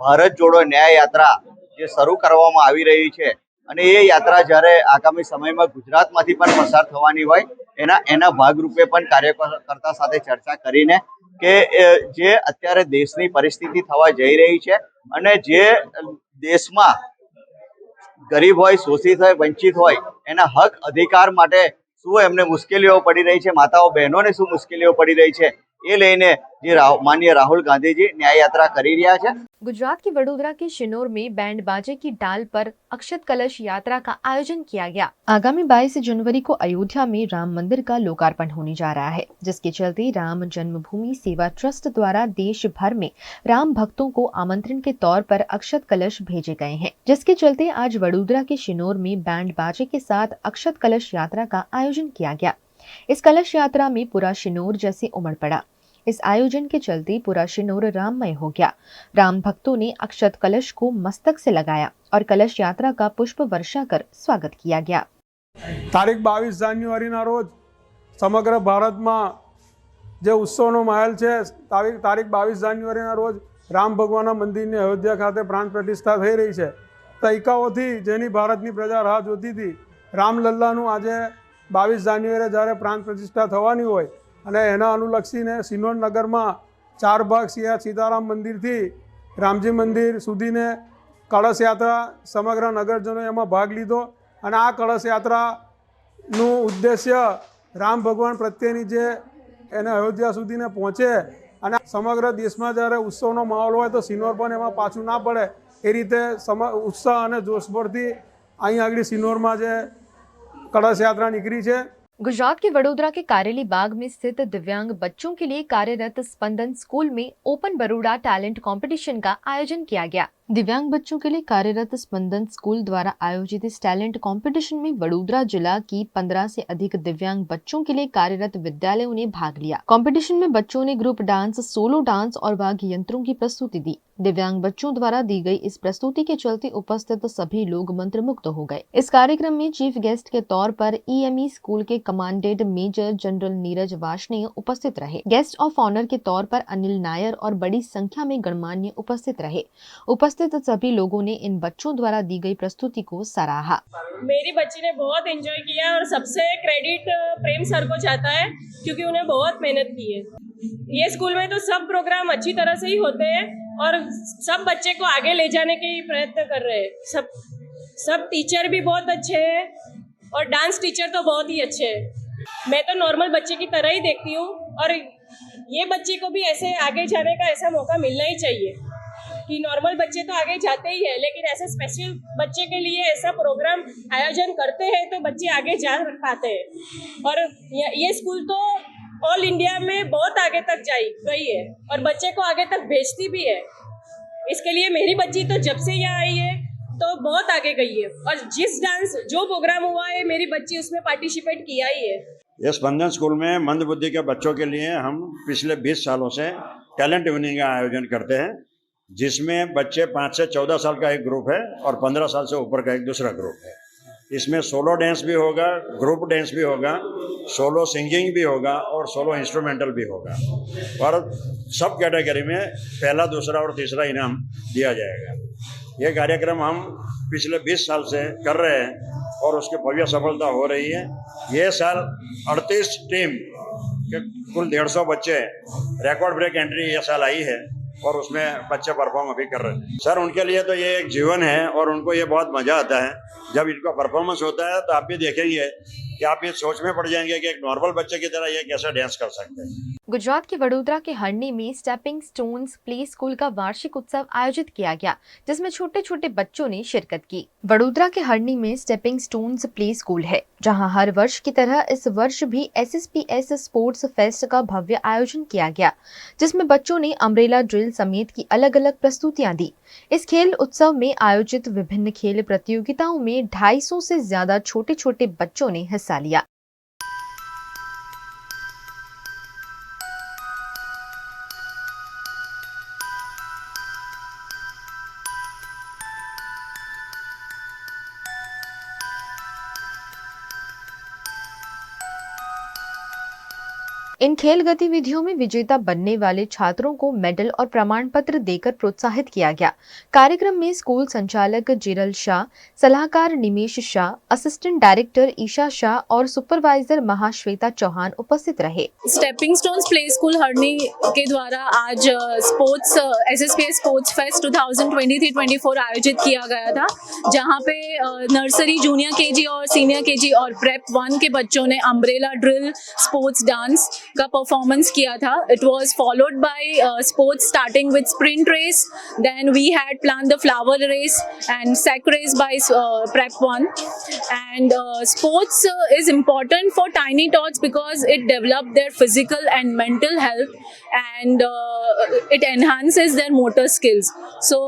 ભારત જોડો ન્યાય યાત્રા જે શરૂ કરવામાં આવી રહી છે, અને એ યાત્રા જ્યારે આગામી સમયમાં ગુજરાતમાંથી પણ પસાર થવાની હોય એના ભાગરૂપે પણ કાર્યકર્તા સાથે ચર્ચા કરીને કે જે અત્યારે દેશની પરિસ્થિતિ થવા જઈ રહી છે, અને જે દેશમાં ગરીબ હોય, શોષિત હોય, વંચિત હોય, એના હક અધિકાર માટે શું એમને મુશ્કેલીઓ પડી રહી છે, માતાઓ બહેનોને શું મુશ્કેલીઓ પડી રહી છે, એ લઈને જે माननीय राहुल गांधी जी न्याय यात्रा करी रहा है. गुजरात के वडोदरा के शिनोर में बैंड बाजे की डाल पर अक्षत कलश यात्रा का आयोजन किया गया. आगामी 22 जनवरी को अयोध्या में राम मंदिर का लोकार्पण होने जा रहा है, जिसके चलते राम जन्मभूमि सेवा ट्रस्ट द्वारा देश भर में राम भक्तों को आमंत्रण के तौर पर अक्षत कलश भेजे गए हैं, जिसके चलते आज वडोदरा के शिनोर में बैंड बाजे के साथ अक्षत कलश यात्रा का आयोजन किया गया. इस कलश यात्रा में पूरा शिनोर जैसे उमड़ पड़ा. इस आयोजन के चलते पूरा शिनोर राममय हो गया. राम भक्तों ने अक्षत कलश को मस्तक से लगाया और कलश यात्रा का पुष्प वर्षा कर स्वागत किया गया. તારીખ 22 જાન્યુઆરીના રોજ સમગ્ર ભારતમાં જે ઉત્સવનો માહોલ છે, તારીખ 22 જાન્યુઆરીના રોજ રામ ભગવાનના મંદિરની અયોધ્યા ખાતે પ્રાણ પ્રતિષ્ઠા થઈ રહી છે. તૈકાઓથી જેની ભારતની પ્રજા રાહ જોતી હતી, રામલલ્લાનું આજે 22 જાન્યુઆરીએ જ્યારે પ્રાણ પ્રતિષ્ઠા થવાની હોય અને એના અનુલક્ષીને સિનોર નગરમાં 4 ભાગ સીતારામ મંદિરથી રામજી મંદિર સુધીને કળશ યાત્રા સમગ્ર નગરજનોએ એમાં ભાગ લીધો. અને આ કળશ યાત્રાનું ઉદ્દેશ્ય રામ ભગવાન પ્રત્યેની જે એને અયોધ્યા સુધીને પહોંચે અને સમગ્ર દેશમાં જ્યારે ઉત્સવનો માહોલ હોય તો સિનોર પણ એમાં પાછું ના પડે એ રીતે ઉત્સાહ અને જોશભરથી અહીં આગળ સિનોરમાં જે कलश यात्रा निकली है। गुजरात के वडोदरा के कारेली बाग में स्थित दिव्यांग बच्चों के लिए कार्यरत स्पंदन स्कूल में ओपन बड़ौदा टैलेंट कंपटीशन का आयोजन किया गया। दिव्यांग बच्चों के लिए कार्यरत स्पंदन स्कूल द्वारा आयोजित इस टैलेंट कंपटीशन में वडोदरा जिला की 15 से अधिक दिव्यांग बच्चों के लिए कार्यरत विद्यालयों ने भाग लिया। कंपटीशन में बच्चों ने ग्रुप डांस, सोलो डांस और वाद्य यंत्रों की प्रस्तुति दी। दिव्यांग बच्चों द्वारा दी गई इस प्रस्तुति के चलते उपस्थित सभी लोग मंत्रमुग्ध हो गए। इस कार्यक्रम में चीफ गेस्ट के तौर पर EME स्कूल के commandant major general Neeraj Varshney उपस्थित रहे। गेस्ट ऑफ ऑनर के तौर पर अनिल नायर और बड़ी संख्या में गणमान्य उपस्थित रहे। उपस्थित सभी लोगों ने इन बच्चों द्वारा दी गई प्रस्तुति को सराहा। मेरी बच्ची ने बहुत एंजॉय किया और सबसे क्रेडिट प्रेम सर को जाता है क्योंकि उन्हें बहुत मेहनत की है। ये स्कूल में तो सब प्रोग्राम अच्छी तरह से ही होते हैं और सब बच्चे को आगे ले जाने के प्रयत्न कर रहे हैं। सब टीचर भी बहुत अच्छे हैं और डांस टीचर तो बहुत ही अच्छे हैं। मैं तो नॉर्मल बच्चे की तरह ही देखती हूँ और ये बच्चे को भी ऐसे आगे जाने का ऐसा मौका मिलना ही चाहिए कि नॉर्मल बच्चे तो आगे जाते ही है, लेकिन ऐसे स्पेशल बच्चे के लिए ऐसा प्रोग्राम आयोजन करते हैं तो बच्चे आगे जा पाते हैं। और ये स्कूल तो ऑल इंडिया में बहुत आगे तक गई है और बच्चे को आगे तक भेजती भी है। इसके लिए मेरी बच्ची तो जब से यहाँ आई है तो बहुत आगे गई है और जिस डांस जो प्रोग्राम हुआ है मेरी बच्ची उसमें पार्टिसिपेट किया ही है। ये स्पंदन स्कूल में मंदबुद्धि के बच्चों के लिए हम पिछले 20 सालों से टैलेंट इवनिंग का आयोजन करते हैं, जिसमें बच्चे 5 से 14 साल का एक ग्रुप है और 15 साल से ऊपर का एक दूसरा ग्रुप है। इसमें सोलो डांस भी होगा, ग्रुप डांस भी होगा, सोलो सिंगिंग भी होगा और सोलो इंस्ट्रूमेंटल भी होगा और सब कैटेगरी में पहला, दूसरा और तीसरा इनाम दिया जाएगा। ये कार्यक्रम हम पिछले 20 साल से कर रहे हैं और उसकी भव्य सफलता हो रही है। ये साल 38 टीम के कुल 150 बच्चे रिकॉर्ड ब्रेक एंट्री ये साल आई है और उसमें बच्चे परफॉर्म अभी कर रहे हैं। सर उनके लिए तो ये एक जीवन है और उनको ये बहुत मज़ा आता है जब इनका परफॉर्मेंस होता है। तो आप भी देखेंगे कि आप ये सोच में पड़ जाएंगे कि एक नॉर्मल बच्चे की तरह ये कैसे डांस कर सकते हैं। गुजरात के वडोदरा के हरणी में स्टेपिंग स्टोन्स प्ले स्कूल का वार्षिक उत्सव आयोजित किया गया, जिसमें छोटे छोटे बच्चों ने शिरकत की। वडोदरा के हरणी में स्टेपिंग स्टोन्स प्ले स्कूल है, जहां हर वर्ष की तरह इस वर्ष भी SSPS स्पोर्ट्स फेस्ट का भव्य आयोजन किया गया, जिसमें बच्चों ने अम्ब्रेला ड्रिल समेत की अलग अलग प्रस्तुतियां दी। इस खेल उत्सव में आयोजित विभिन्न खेल प्रतियोगिताओं में 250 से ज्यादा छोटे छोटे बच्चों ने हिस्सा लिया। इन खेल गतिविधियों में विजेता बनने वाले छात्रों को मेडल और प्रमाण पत्र देकर प्रोत्साहित किया गया। कार्यक्रम में स्कूल संचालक जिरल शाह, सलाहकार निमेश शाह, असिस्टेंट डायरेक्टर ईशा शाह और सुपरवाइजर महाश्वेता चौहान उपस्थित रहे। स्टेपिंग स्टोन्स प्ले स्कूल हरणी के द्वारा आज स्पोर्ट्स SSPS स्पोर्ट्स फेस्ट 2023-24 आयोजित किया गया था, जहां पे नर्सरी, जूनियर KG और सीनियर KG और प्रेप 1 के बच्चों ने अम्ब्रेला ड्रिल, स्पोर्ट्स डांस का परफॉर्मेंस किया था। It was followed by sports starting with sprint race, then we had plan the flower race and sack race by prep 1 and sports is important for tiny tots because it develop their physical and mental health and it enhances their motor skills. So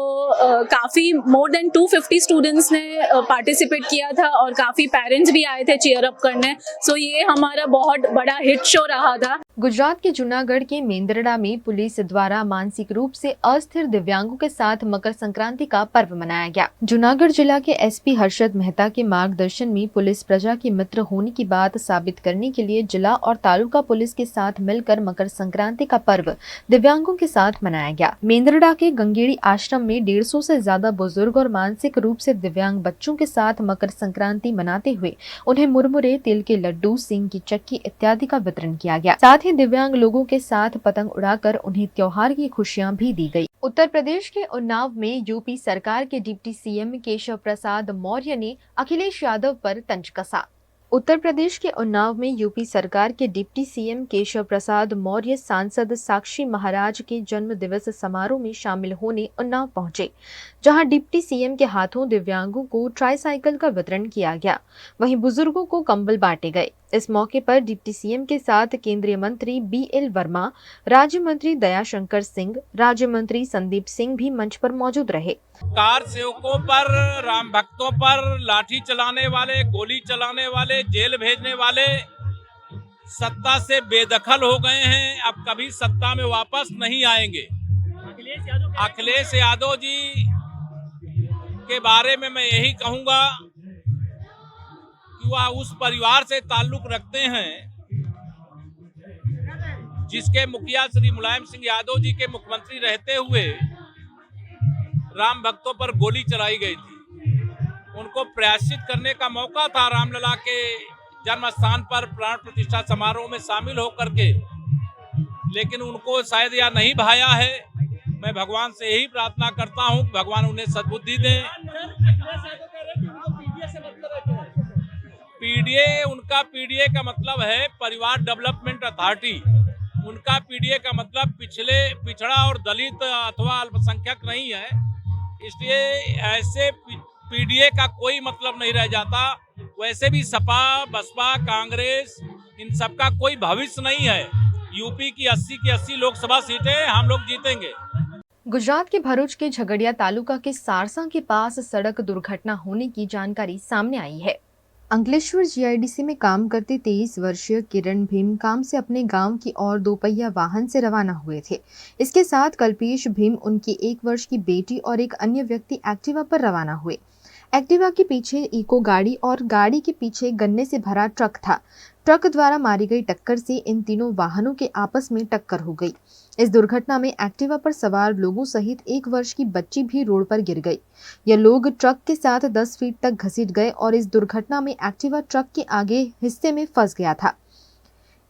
काफ़ी more than 250 students ने participate किया था और काफ़ी parents भी आए थे cheer up करने। सो ये हमारा बहुत बड़ा हिट शो रहा था। गुजरात के जूनागढ़ के मेंदरडा में पुलिस द्वारा मानसिक रूप से अस्थिर दिव्यांगों के साथ मकर संक्रांति का पर्व मनाया गया। जूनागढ़ जिला के SP हर्षद मेहता के मार्गदर्शन में पुलिस प्रजा की मित्र होने की बात साबित करने के लिए जिला और तालुका पुलिस के साथ मिलकर मकर संक्रांति का पर्व दिव्यांगों के साथ मनाया गया। मेंदरडा के गंगेड़ी आश्रम में 150 से ज्यादा बुजुर्ग और मानसिक रूप से दिव्यांग बच्चों के साथ मकर संक्रांति मनाते हुए उन्हें मुरमुरे, तिल के लड्डू, सिंग की चक्की इत्यादि का वितरण किया गया। साथ ही दिव्यांग लोगों के साथ पतंग उड़ाकर उन्हें त्योहार की खुशियां भी दी गई। उत्तर प्रदेश के उन्नाव में यूपी सरकार के डिप्टी CM केशव प्रसाद मौर्य ने अखिलेश यादव पर तंज कसा। उत्तर प्रदेश के उन्नाव में यूपी सरकार के डिप्टी सीएम केशव प्रसाद मौर्य सांसद साक्षी महाराज के जन्म दिवस समारोह में शामिल होने उन्नाव पहुंचे, जहां डिप्टी सीएम के हाथों दिव्यांगों को ट्राईसाइकिल का वितरण किया गया, वहीं बुजुर्गों को कंबल बांटे गए। इस मौके पर डिप्टी सीएम के साथ केंद्रीय मंत्री BL वर्मा, राज्य मंत्री दयाशंकर सिंह, राज्य मंत्री संदीप सिंह भी मंच पर मौजूद रहे। कार सेवकों पर, राम भक्तों पर लाठी चलाने वाले, गोली चलाने वाले, जेल भेजने वाले सत्ता से बेदखल हो गए हैं, अब कभी सत्ता में वापस नहीं आएंगे। अखिलेश यादव जी के बारे में मैं यही कहूंगा कि वह उस परिवार से ताल्लुक रखते हैं जिसके मुखिया श्री मुलायम सिंह यादव जी के मुख्यमंत्री रहते हुए राम भक्तों पर गोली चलाई गई थी। उनको प्रायश्चित करने का मौका था रामलला के जन्म स्थान पर प्राण प्रतिष्ठा समारोह में शामिल होकर के, लेकिन उनको शायद यह नहीं भाया है। मैं भगवान से यही प्रार्थना करता हूं कि भगवान उन्हें सद्बुद्धि दें। पीडीए का मतलब है परिवार डेवलपमेंट अथॉरिटी। उनका पीडीए का मतलब पिछड़ा और दलित अथवा अल्पसंख्यक नहीं है, इसलिए ऐसे पीडीए का कोई मतलब नहीं रह जाता। वैसे भी सपा, बसपा, कांग्रेस इन सबका कोई भविष्य नहीं है। यूपी की 80 की 80 लोकसभा सीटें हम लोग जीतेंगे। गुजरात के भरूच के झगड़िया तालुका के सारसा के पास सड़क दुर्घटना होने की जानकारी सामने आई है। अंकलेश्वर GIDC में काम करते 23 वर्षीय किरण भीम काम से अपने गांव की ओर दोपहिया वाहन से रवाना हुए थे। इसके साथ कल्पेश भीम, उनकी 1 वर्ष की बेटी और एक अन्य व्यक्ति एक्टिवा पर रवाना हुए। एक्टिवा के पीछे इको गाड़ी और गाड़ी के पीछे गन्ने से भरा ट्रक था। ट्रक द्वारा मारी गई टक्कर से इन तीनों वाहनों के आपस में टक्कर हो गई। इस दुर्घटना में एक्टिवा पर सवार लोगों सहित 1 वर्ष की बच्ची भी रोड पर गिर गई। ये लोग ट्रक के साथ 10 फीट तक घसीट गए और इस दुर्घटना में एक्टिवा ट्रक के आगे हिस्से में फंस गया था।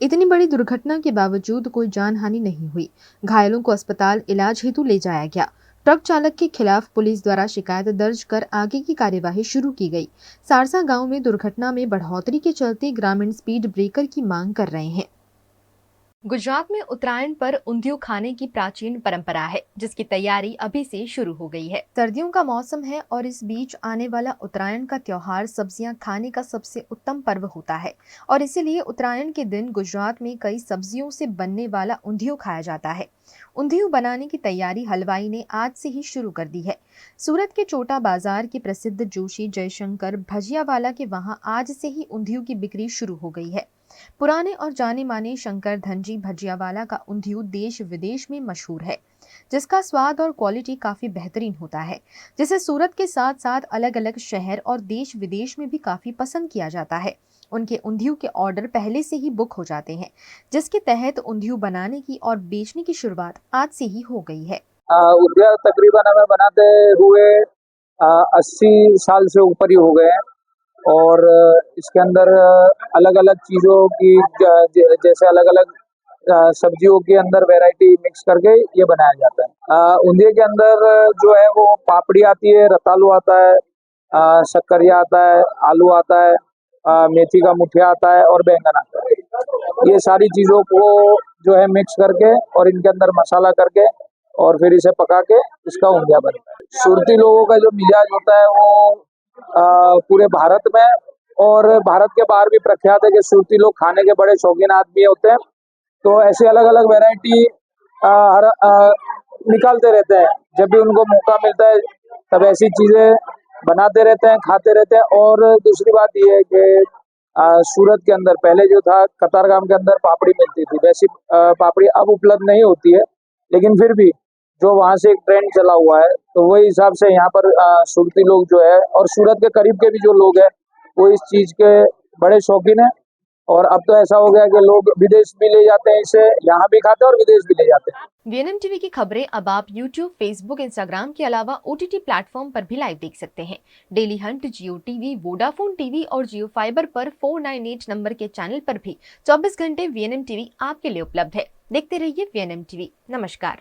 इतनी बड़ी दुर्घटना के बावजूद कोई जानहानि नहीं हुई। घायलों को अस्पताल इलाज हेतु ले जाया गया। ट्रक चालक के खिलाफ पुलिस द्वारा शिकायत दर्ज कर आगे की कार्यवाही शुरू की गई। सारसा गांव में दुर्घटना में बढ़ोतरी के चलते ग्रामीण स्पीड ब्रेकर की मांग कर रहे हैं। गुजरात में उत्तरायण पर ऊंधियू खाने की प्राचीन परंपरा है, जिसकी तैयारी अभी से शुरू हो गई है। सर्दियों का मौसम है और इस बीच आने वाला उत्तरायण का त्योहार सब्जियां खाने का सबसे उत्तम पर्व होता है और इसीलिए उत्तरायण के दिन गुजरात में कई सब्जियों से बनने वाला ऊंधियू खाया जाता है। ऊंधियू बनाने की तैयारी हलवाई ने आज से ही शुरू कर दी है। सूरत के चोटा बाजार के प्रसिद्ध जोशी जयशंकर भजियावाला के वहां आज से ही ऊंधियू की बिक्री शुरू हो गई है। पुराने और जाने माने शंकर धनजी भजियावाला का ऊंधियू देश विदेश में मशहूर है, जिसका स्वाद और क्वालिटी काफी बेहतरीन होता है, जिसे सूरत के साथ साथ अलग अलग शहर और देश विदेश में भी काफी पसंद किया जाता है। उनके ऊंधियू के ऑर्डर पहले से ही बुक हो जाते हैं, जिसके तहत ऊंधियू बनाने की और बेचने की शुरुआत आज से ही हो गई है। ऊंधिया तकरीबन हमें बनाते हुए 80 साल से ऊपर ही हो गए हैं और इसके अंदर अलग अलग चीज़ों की जैसे अलग अलग सब्जियों के अंदर वैरायटी मिक्स करके ये बनाया जाता है। ऊंधिये के अंदर जो है वो पापड़ी आती है, रतालू आता है, शक्करिया आता है, आलू आता है, मेथी का मुठिया आता है और बैंगन आता है। ये सारी चीज़ों को जो है मिक्स करके और इनके अंदर मसाला करके और फिर इसे पका के इसका ऊंधिया बनता है। सुरती लोगों का जो मिजाज होता है वो पूरे भारत में और भारत के बाहर भी प्रख्यात है कि सुरती लोग खाने के बड़े शौकीन आदमी होते हैं। तो ऐसे अलग अलग वैरायटी निकालते रहते हैं। जब भी उनको मौका मिलता है तब ऐसी चीजें बनाते रहते हैं, खाते रहते हैं। और दूसरी बात ये है कि सूरत के अंदर पहले जो था कतारगाम के अंदर पापड़ी मिलती थी, वैसी पापड़ी अब उपलब्ध नहीं होती है, लेकिन फिर भी जो वहाँ से एक ट्रेंड चला हुआ है तो वही हिसाब से यहाँ पर सुरती लोग जो है और सूरत के करीब के भी जो लोग हैं वो इस चीज़ के बड़े शौकीन हैं। और अब तो ऐसा हो गया कि लोग विदेश भी ले जाते हैं, इसे यहाँ भी खाते हैं और विदेश भी ले जाते हैं। VNM TV की खबरें अब आप YouTube, Facebook, Instagram के अलावा OTT प्लेटफॉर्म पर भी लाइव देख सकते हैं। डेली हंट, जियो टीवी, वोडाफोन टीवी और जियो फाइबर पर 498 नंबर के चैनल पर भी 24 घंटे VNM TV आपके लिए उपलब्ध है। देखते रहिए VNM TV। नमस्कार।